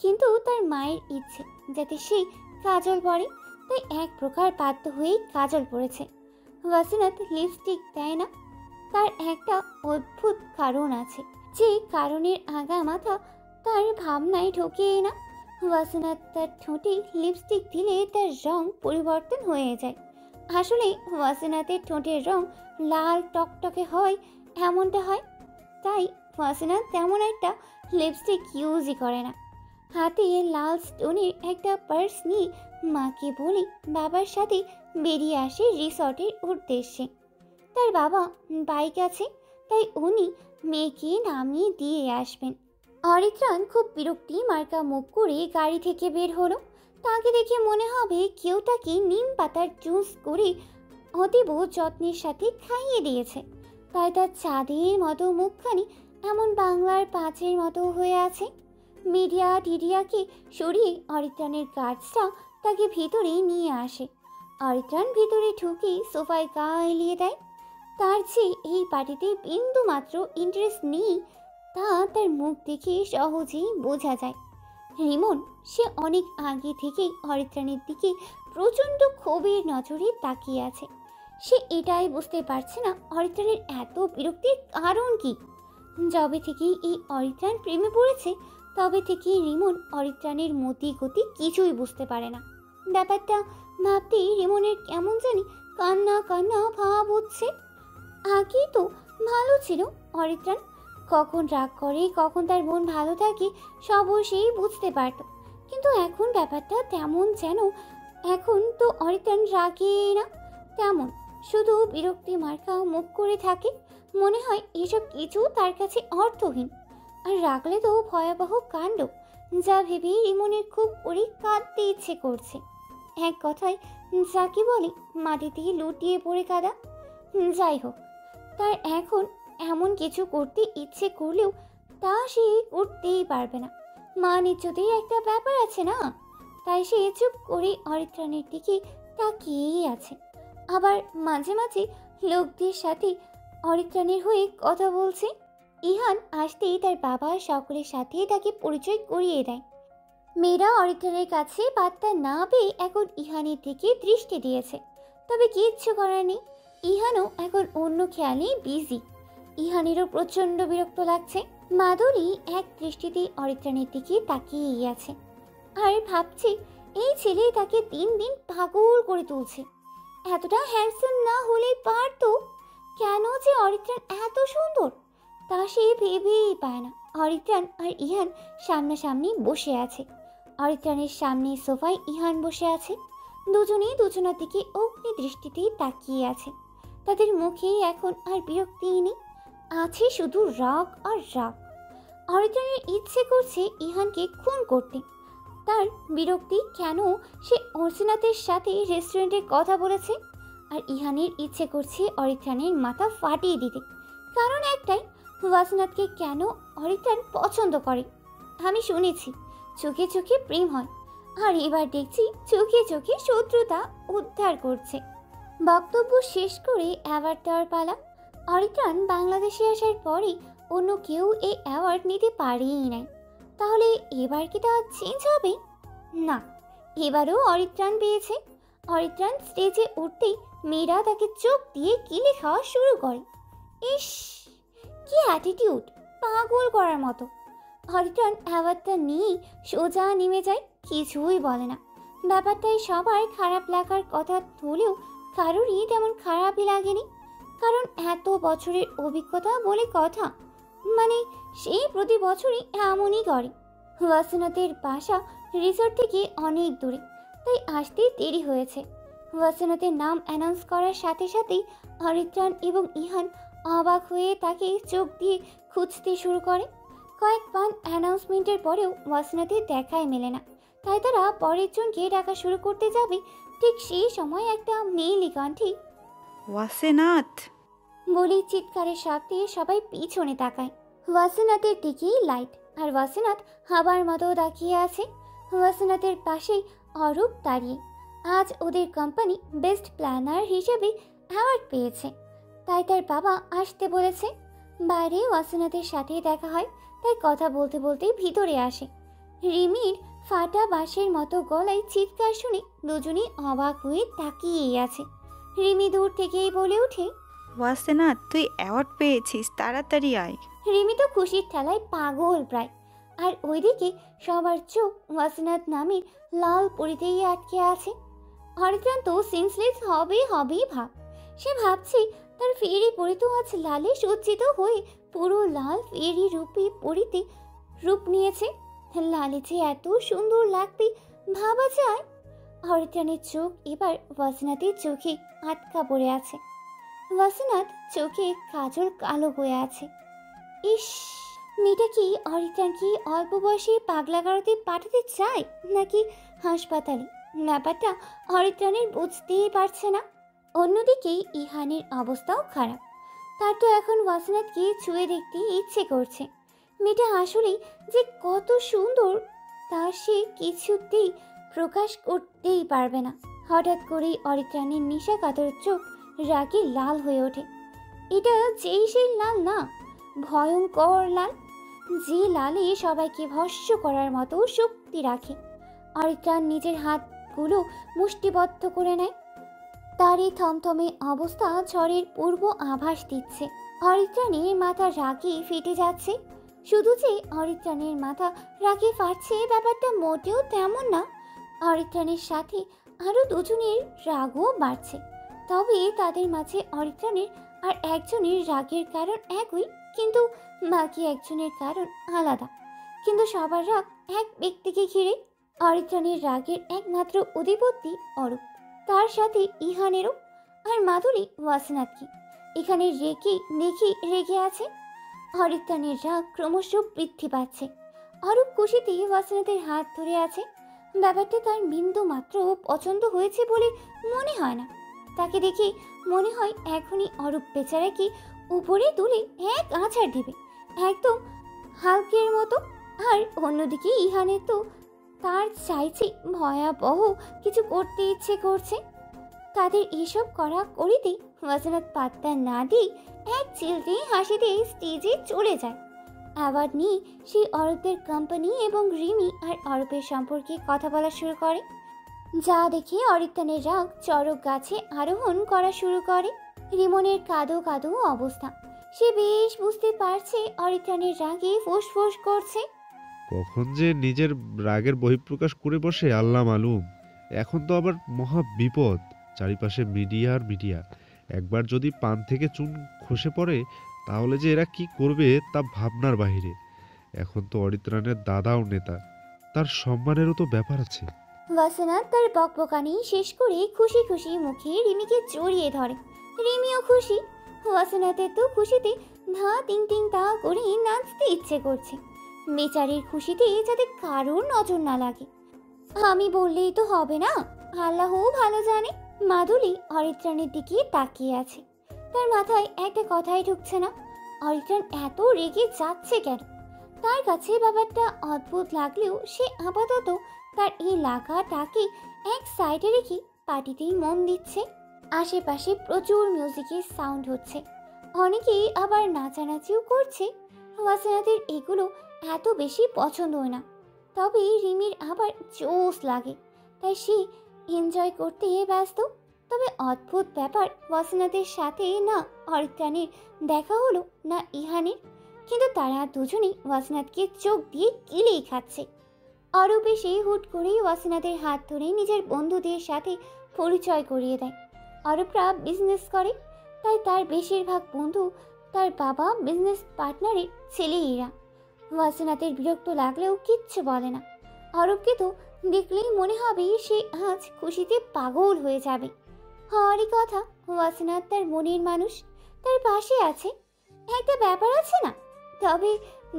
কিন্তু তার মায়ের ইচ্ছে যাতে সে কাজল পরে, তাই এক প্রকার বাধ্য হয়েই কাজল পরেছে। ওয়াসিনাত লিপস্টিক দেয় না, তার একটা অদ্ভুত কারণ আছে, যে কারণের আগা মাথা তার ভাবনায় ঢোকেই না। ওয়াসিনাত তার ঠোঁটে লিপস্টিক দিলে তার রং পরিবর্তন হয়ে যায়। আসলে ওয়াসিনাতের ঠোঁটের রং লাল টকটকে হয়, এমনটা হয়, তাই ওয়াসিনাত তেমন একটা লিপস্টিক ইউজই করে না। হাতে লাল স্টোনের একটা পার্স নিয়ে মাকে বলে বাবার সাথে বেরিয়ে আসে রিসর্টের উদ্দেশ্যে। তার বাবা বাইক আছে, তাই উনি মেয়েকে নামিয়ে দিয়ে আসবেন। অরিত্রাণ খুব বিরক্তি মার্কা মুখ করে গাড়ি থেকে বের হলো। তাকে দেখে মনে হবে কেউ তাকে নিম পাতার জুস করে অতীব যত্নের সাথে খাইয়ে দিয়েছে, তাই তার চাঁদের মতো মুখখানি এমন বাংলার পাঁচের মতো হয়ে আছে। মিডিয়া টিডিয়াকে সরিয়ে অরিত্রাণের গার্ডসটা তাকে ভিতরে নিয়ে আসে। অরিত্রাণ ভিতরে ঢুকে সোফায় গা এলিয়ে দেয়। তার যে এই পার্টিতে বিন্দু মাত্র ইন্টারেস্ট নেই তা তার মুখ দেখে সহজেই বোঝা যায়। রিমন সে অনেক আগে থেকেই অরিত্রাণের দিকে প্রচণ্ড ক্ষোভের নজরে তাকিয়ে আছে। সে এটাই বুঝতে পারছে না অরিত্রাণের এত বিরক্তির কারণ কি। যবে থেকেই এই অরিত্রাণ প্রেমে পড়েছে তবে থেকেই রিমন অরিত্রাণের মতি গতি কিছুই বুঝতে পারে না। ব্যাপারটা ভাবতেই রিমনের কেমন জানি কান্না কান্না ভাব হচ্ছে। আগেই তো ভালো ছিল অরিত্রাণ, কখন রাগ করে কখন তার মন ভালো থাকে সব সেই বুঝতে পারত, কিন্তু এখন ব্যাপারটা তেমন যেন এখন তো অরিত্রাণ রাগে না, তেমন শুধু বিরক্তি মার্কা মুখ করে থাকে। মনে হয় এসব কিছু তার কাছে অর্থহীন, আর রাগলে তো ভয়াবহ কাণ্ড, যা ভেবে রিমনের খুব করে কাঁদতে ইচ্ছে করছে। এক কথায় যাকে বলে মাটিতে লুটিয়ে পড়ে কাঁদা। যাই হোক, তার এখন এমন কিছু করতে ইচ্ছে করলেও তা সে করতেই পারবে না। মান ইজ্জতের একটা ব্যাপার আছে না, তাই সে চুপ করে অরিত্রাণের দিকে তাকিয়েই আছে। আবার মাঝে মাঝে লোকদের সাথে অরিত্রাণের হয়ে কথা বলছে। ইহান আসতেই তার বাবা সকলের সাথে তাকে পরিচয় করিয়ে দেয়। মেয়েরা অরিত্রাণের কাছে পাত্তা না পেয়ে এখন ইহানের দিকে দৃষ্টি দিয়েছে, তবে কিচ্ছু করার নেই, ইহানও এখন অন্য খেয়ালে বিজি। ইহানেরও প্রচণ্ড বিরক্ত লাগছে। মাধুরী এক দৃষ্টিতে অরিত্রাণের দিকে তাকিয়েই আছে আর ভাবছে এই ছেলে তাকে দিন দিন পাগল করে তুলছে। এতটা হ্যান্ডসাম না হলেই পারতো, কেন যে অরিত্রাণ এত সুন্দর তা সে ভেবেই পায় না। অরিত্রাণ আর ইহান সামনাসামনি বসে আছে। অরিত্রাণের সামনে সোফায় ইহান বসে আছে। দুজনেই দুজনের দিকে অগ্নি দৃষ্টিতেই তাকিয়ে আছে। তাদের মুখে এখন আর বিরক্তি নেই, আছে শুধু রাগ আর রাগ। অরিত্রাণের ইচ্ছে করছে ইহানকে খুন করতে। তার বিরক্তি কেন সে অর্চনাতের সাথে রেস্টুরেন্টে কথা বলেছে, আর ইহানের ইচ্ছে করছে অরিত্রাণের মাথা ফাটিয়ে দিতে। কারণ একটাই, ওয়াসনাথকে কেন অরিত্রাণ পছন্দ করে। আমি শুনেছি চোখে চোখে প্রেম হয়, আর এবার দেখছি চোখে চোখে শত্রুতা উদ্ধার করছে। বক্তব্য শেষ করে অ্যাওয়ার্ড দেওয়ার পালা। অরিত্রাণ বাংলাদেশে আসার পরে অন্য কেউ এই অ্যাওয়ার্ড নিতে পারেই নাই, তাহলে এবার কি তা চেঞ্জ হবে? না, এবারও অরিত্রাণ পেয়েছে। অরিত্রাণ স্টেজে উঠতেই মেয়েরা তাকে চোখ দিয়ে কিলে খাওয়া শুরু করে। ইস, কি অ্যাটিটিউড, পাগল করার মতো। অরিত্রাণ অ্যাওয়ার্ডটা নিয়েই সোজা নেমে যায়, কিছুই বলে না। ব্যাপারটাই সবার খারাপ লাগার কথা হলেও কারোরই তেমন খারাপই লাগেনি, কারণ এত বছরের অভিজ্ঞতা বলে কথা, মানে সেই প্রতি বছরই এমনই করে। ওয়াসনাতের বাসা রিসোর্ট থেকে অনেক দূরে, তাই আসতে দেরি হয়েছে। ওয়াসনাতের নাম অ্যানাউন্স করার সাথে সাথেই অরিত্রাণ এবং ইহান অবাক হয়ে তাকে চোখ দিয়ে খুঁজতে শুরু করে। কয়েক পান অ্যানাউন্সমেন্টের পরেও ওয়াসনাতের দেখাই মেলে না, তাই তারা পরের জনকে ডাকা শুরু করতে যাবে। ঠিক সেই সময় একটা মেয়েলি কণ্ঠে ওয়াসেনাথ বলেই চিৎকারের শব্দে সবাই পিছনে তাকায়। ওয়াসিনাথের দিকেই লাইট, আর ওয়াসিনাথ হাবার মতো তাকিয়ে আছে। ওয়াসিনাথের পাশেই অরূপ দাঁড়িয়ে। আজ ওদের কোম্পানি বেস্ট প্ল্যানার হিসেবে অ্যাওয়ার্ড পেয়েছে, তাই তার বাবা আসতে বলেছে। বাইরে ওয়াসিনাথের সাথে দেখা হয়, তাই কথা বলতে বলতে ভিতরে আসে। রিমির ফাটা বাঁশের মতো গলায় চিৎকার শুনে দুজনেই অবাক হয়ে তাকিয়েই আছে। রিমি দূর থেকেই বলে ওঠে, ওয়াসিনাথ, তুই অ্যাওয়ার্ড পেয়েছিস, তাড়াতাড়ি আয়। রিমি তো খুশির ঠেলায় পাগল প্রায়। আর ওইদিকে সবার চোখ ওয়াসিনাথ নামের লাল পরিতেই আটকে আছে। অরিত্রান তো সেন্সলেস হবেই ভাব। সে ভাবছে তার ফেরি পরি তো আজ লালে সজ্জিত হয়ে পুরো লাল ফেরি রূপে পরিতে রূপ নিয়েছে। লালে যে এত সুন্দর লাগবে ভাবা যায়। অরিত্রানের চোখ এবার ওয়াসিনাথের চোখে আটকা পড়ে আছে। ওয়াসিনাথ চোখে কাজল কালো হয়ে আছে। ইস, মেয়েটা কি অরিত্রানকে অল্প বয়সে পাগলাগারোতে পাঠাতে চায় নাকি হাসপাতালে? ব্যাপারটা অরিত্রানের বুঝতেই পারছে না। অন্যদিকে ইহানের অবস্থাও খারাপ। তার তো এখন ওয়াসিনাথকে ছুঁয়ে দেখতে ইচ্ছে করছে। মেয়েটা আসলেই যে কত সুন্দর তা সে কিছুতেই প্রকাশ করতেই পারবে না। হঠাৎ করেই অরিত্রানের নেশাকাতর চোখ রাগে লাল হয়ে ওঠে। এটা যেই সেই লাল না, ভয়ঙ্কর লাল, যে লালে সবাইকে ভস্ম করার মতো শক্তি রাখে। অরিত্রান নিজের হাতগুলো মুষ্টিবদ্ধ করে নেয়। তার এই থমথমে অবস্থা ঝড়ের পূর্ব আভাস দিচ্ছে। অরিত্রানের মাথা রাগে ফেটে যাচ্ছে। শুধু যে অরিত্রানের মাথা রাগে ফাটছে ব্যাপারটা মোটেও তেমন না। অরিত্রানের সাথে আরও দুজনের রাগও বাড়ছে। তবে তাদের মাঝে অরিত্রানের আর একজনের রাগের কারণ একই, কিন্তু বাকি একজনের কারণ আলাদা। কিন্তু সবার রাগ এক ব্যক্তিকে ঘিরে। অরিত্রানের রাগের একমাত্র অধিপতি অরূপ, তার সাথে ইহানেরও, আর মাধুরী ওয়াসিনাথকে এখানে রেগে আছে। অরিত্রানের রাগ ক্রমশ বৃদ্ধি পাচ্ছে। অরূপ খুশিতে ওয়াসিনাথের হাত ধরে আছে। ব্যাপারটা তার বিন্দু মাত্র পছন্দ হয়েছে বলে মনে হয় না। তাকে দেখে মনে হয় এখনই অরূপ বেচারাকে উপরে তুলে এক আছাড় দেবে, একদম হালকের মতো। আর অন্যদিকে ইহানের তো তার চাইছে ভয়াবহ কিছু করতে ইচ্ছে করছে। তাদের এসব করা করিতে ওয়াসিনাথ পাত্তা না দিয়ে এক চিলতে হাসিতে স্টেজে চলে যায়। অ্যাওয়ার্ড নিয়ে সেই অরূপের কোম্পানি এবং রিমি আর অরূপের সম্পর্কে কথা বলা শুরু করে, যা দেখে অরিত্রানের রাগ চড়ক গাছে আরোহণ করা শুরু করে। রিমনের কাঁদো কাঁদো অবস্থা। সে বেশ বুঝতে পারছে অরিত্রানের রাগে ফোঁস করছে। কখন যে নিজের রাগের বহিঃপ্রকাশ করে বসে আল্লাহ মালুম। এখন তো আবার মহা বিপদ, চারিপাশে মিডিয়া আর মিডিয়া। একবার যদি পান থেকে চুন খসে পড়ে তাহলে যে এরা কি করবে তা ভাবনার বাহিরে। এখন তো অরিত্রানের দাদাও নেতা, তার সম্মানেরও তো ব্যাপার আছে। ওয়াসিনাথ তার বকবকানি শেষ করে খুশি খুশি মুখে রিমিকে জড়িয়ে ধরে। রিমিও খুশি। ওয়াসিনাথের তো খুশিতে ধা তিং তিং তা করে নাচতে ইচ্ছে করছে। বেচারির খুশিতে যাতে কারোর নজর না লাগে। আমি বললেই তো হবে না, আল্লাহ ভালো জানে। মাধুরী অরিত্রানের দিকে তাকিয়ে আছে। তার মাথায় একটা কথাই ঢুকছে না, অরিত্রান এত রেগে যাচ্ছে কেন? তার কাছে ব্যাপারটা অদ্ভুত লাগলেও সে আপাতত তার এই লাগাটাকে এক সাইডে রেখে পার্টিতেই মন দিচ্ছে। আশেপাশে প্রচুর মিউজিকের সাউন্ড হচ্ছে, অনেকেই আবার নাচানাচিও করছে। ওয়াসিনাথের এগুলো এত বেশি পছন্দ হয় না, তবে রিমির আবার জোশ লাগে, তাই সে এনজয় করতে ব্যস্ত। তবে অদ্ভুত ব্যাপার, ওয়াসিনাথের সাথে না অরিত্রানের দেখা হলো না ইহানের, কিন্তু তারা দুজনেই ওয়াসিনাথকে চোখ দিয়ে গিলেই খাচ্ছে। অরূপ এসে হুট করেই ওয়াসিনাথের হাত ধরে নিজের বন্ধুদের সাথে পরিচয় করিয়ে দেয়। অরূপরা বিজনেস করে, তাই তার বেশিরভাগ বন্ধু তার বাবা বিজনেস পার্টনারের ছেলেরা। ওয়াসিনাথের বিরক্ত লাগলেও কিচ্ছু বলে না। অরূপকে তো দেখলেই মনে হবে সে আজ খুশিতে পাগল হয়ে যাবে। হওয়ারই কথা, ওয়াসিনাথ তার মনের মানুষ, তার পাশে আছে। একটা ব্যাপার আছে না, তবে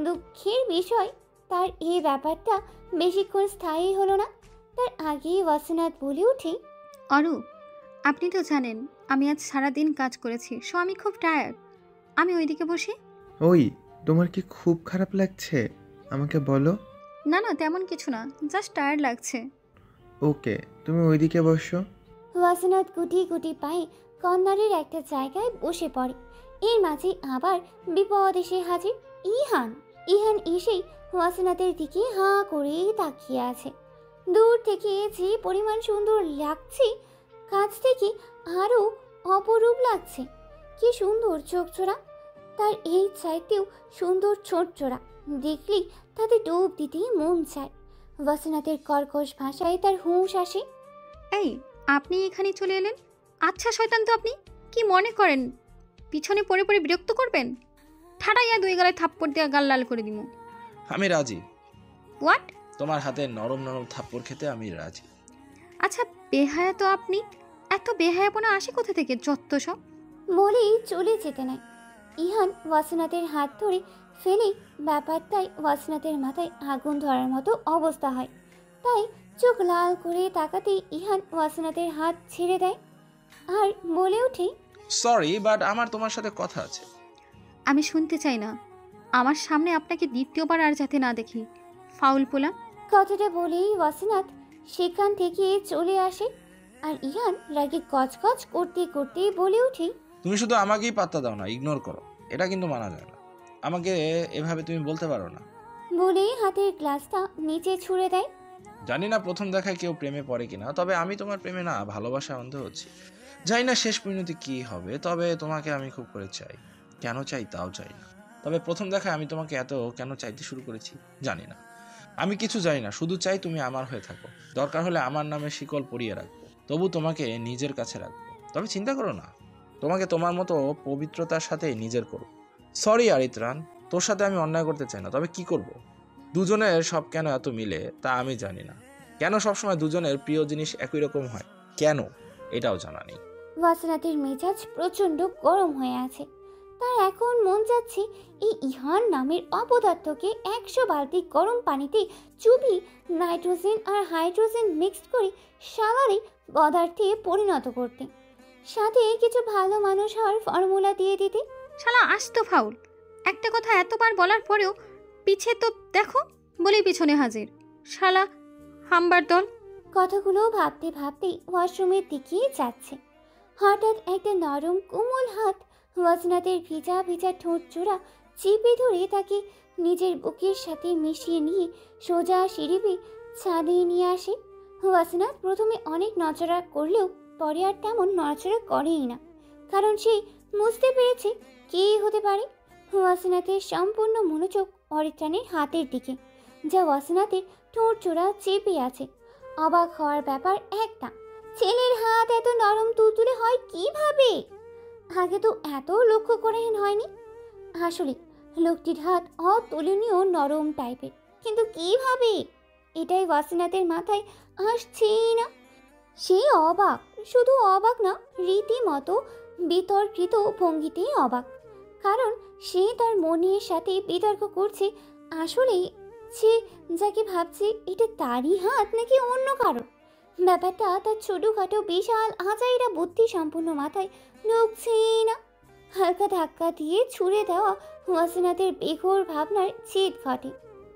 দুঃখের বিষয় তার এই ব্যাপারটা বেশিক্ষণ স্থায়ী হলো না। তার আগেই ওয়াসিনাথ বলে ওঠে, অরূপ, আপনি তো জানেন আমি আজ সারাদিন কাজ করেছি, আমি খুব টায়ার্ড। আমি ওইদিকে বসি। ওই, তোমার কি খুব খারাপ লাগছে? আমাকে বলো। না না, তেমন কিছু না, জাস্ট টায়ার্ড লাগছে। ওকে, তুমি ওইদিকে বসো। ওয়াসনাত গুটি গুটি পায়ে কর্নারের একটা জায়গায় বসে পড়ে। এর মাঝে আবার বিপদ এসে হাজির। ইহান ইহান এসেই ওয়াসনাতের দিকে হাঁ করে তাকিয়ে আছে। দূর থেকে যে পরিমাণ সুন্দর লাগছে, কাছ থেকে আরও অপরূপ লাগছে। কি সুন্দর চোখ জোড়া, তার এই চাইতেও সুন্দর ছোট জোড়া দেখলেই তাতে ডুব দিতেই মন চায়। ওয়াসনাতের কর্কশ ভাষায় তার হুঁশ আসে। এই, আপনি এখানে চলে এলেন? আচ্ছা শয়তান তো আপনি, কি মনে করেন পিছনে পড়ে পড়ে বিরক্ত করবেন? ঠাড়াইয়া দুই গালে থাপ্পড় দেওয়া গাল লাল করে দিব। আমি রাজি। হোয়াট? তোমার হাতে নরম নরম থাপ্পড় খেতে আমি রাজি। আচ্ছা বেহায়া তো আপনি, এত বেহায়াপনা আসে কোথা থেকে? যত সব বলেই চলে যেতে নাই। ইহান ওয়াসনাতের হাত ধরে ফেলে ব্যাপারটাই ওয়াসনাতের মাথায় আগুন ধরার মতো অবস্থা হয়। তাই চোখ লাল করে তাকাতেই ইহান ওয়াসনাতের হাত ছেড়ে দেয় আর বলে ওঠে, সরি, বাট আমার তোমার সাথে কথা আছে। আমি শুনতে চাই না। আমার সামনে আপনাকে দ্বিতীয়বার আর যাতে না দেখি, ফাউল পোলা। কথাটা বলেই ওয়াসনাত সেখান থেকে চলে আসে আর ইহান রাগে গজগজ করতে করতে বলে ওঠে, তুমি শুধু আমাকেই পাত্তা দাও না, ইগনোর করো। এটা কিন্তু মানা যায় না। আমাকে এভাবে তুমি বলতে পারো না। বলে হাতের গ্লাসটা নিচে ছুঁড়ে দেয়। জানি না প্রথম দেখায় কেউ প্রেমে পড়ে কিনা, তবে আমি তোমার প্রেমে না, ভালোবাসা অন্ধ হচ্ছি। জানি না শেষ পরিণতি কি হবে, তবে তোমাকে আমি খুব করে চাই। কেন চাই তাও চাই না, তবে প্রথম দেখায় আমি তোমাকে এত কেন চাইতে শুরু করেছি জানি না। আমি কিছু জানি না, শুধু চাই তুমি আমার হয়ে থাকো। দরকার হলে আমার নামে শিকল পরিয়ে রাখবো, তবু তোমাকে নিজের কাছে রাখবো। তবে চিন্তা করো না, তোমাকে তোমার মতো পবিত্রতার সাথে নিজের করো। সরি আরিত্রান, তোর সাথে আমি অন্যায় করতে চাই না, তবে কি করব? দুজনের সব কেন এত মিলে তা আমি জানি না। কেন সবসময় দুজনের প্রিয় জিনিস একই রকম হয়, কেন এটাও জানা নেই। ওয়াসনাতের মেজাজ প্রচণ্ড গরম হয়ে আছে। তার এখন মন যাচ্ছে এই ইহান নামের অপদার্থকে 100 বালতি গরম পানিতে চুবি নাইট্রোজেন আর হাইড্রোজেন মিক্সড করে সাগরে পদার্থে পরিণত করতে, সাথে কিছু ভালো মানুষ হওয়ার ফর্মুলা দিয়ে দিতে। শালা আসতো ফাউল। একটা কথা এতবার বলার পরেও পিছে তো দেখো বলে পিছনে হাজির শালা হাম্বার দল। কথাগুলো ভাবতে ভাবতে ওয়াশরুমের দিকে যাচ্ছে। হঠাৎ একটা নরম কোমল হাত ওয়াসনাতের ভিজা ভিজা ঠোঁট জোড়া চেপে ধরে তাকে নিজের বুকের সাথে মিশিয়ে নিয়ে সোজা সিঁড়ি বেয়ে ছাদে নিয়ে আসে। ওয়াসনাত প্রথমে অনেক নড়াচড়া করলেও পরে আর তেমন নড়াচড়া করেই না, কারণ সে বুঝতে পেরেছে কে হতে পারে। ওয়াসনাতের সম্পূর্ণ মনোযোগ অরিত্রানের হাতের দিকে, যা ওয়াসনাতের ঠোঁট জোড়া চেপে আছে। অবাক হওয়ার ব্যাপার একটা, ছেলের হাত এত নরম তুলতুলে হয় কিভাবে? আগে তো এত লক্ষ্য করেন হয়নি। আসলে লোকটির হাত অতুলনীয় নরম টাইপের, কিন্তু কিভাবে এটাই ওয়াসনাতের মাথায় আসছেই না। সে অবাক, শুধু অবাক না, রীতিমতো বিতর্কিত ভঙ্গিতেই অবাক, কারণ সে তার মনের সাথে বিতর্ক করছে। আসলে সে যাকে ভাবছে এটা তারই হাত নাকি অন্য কারো, ব্যাপারটা তার ছোটোখাটো বিশাল আজাইরা বুদ্ধি সম্পূর্ণ মাথায় ঢুকছেই না। হালকা ধাক্কা দিয়ে ছুঁড়ে দেওয়া ওয়াসনাতের বেঘোর ভাবনার ছেদ ঘটে।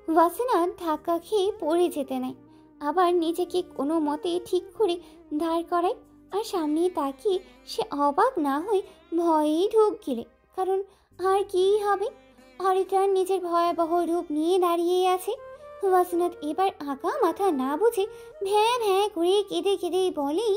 ওয়াসনাত ধাক্কা খেয়ে পড়ে যেতে নেয়, আবার নিজেকে কোনো মতে ঠিক করে দাঁড় করায় আর সামনে তাকিয়ে সে অবাক না হয়ে ভয়েই ঢোক গিলে, কারণ আর কী হবে, অরিত্রান নিজের ভয়াবহ রূপ নিয়ে দাঁড়িয়ে আছে। ওয়াসনাত এবার আঁকা মাথা না বুঝে ভ্যাঁ ভ্যাঁ করে কেঁদে কেঁদে বলেই,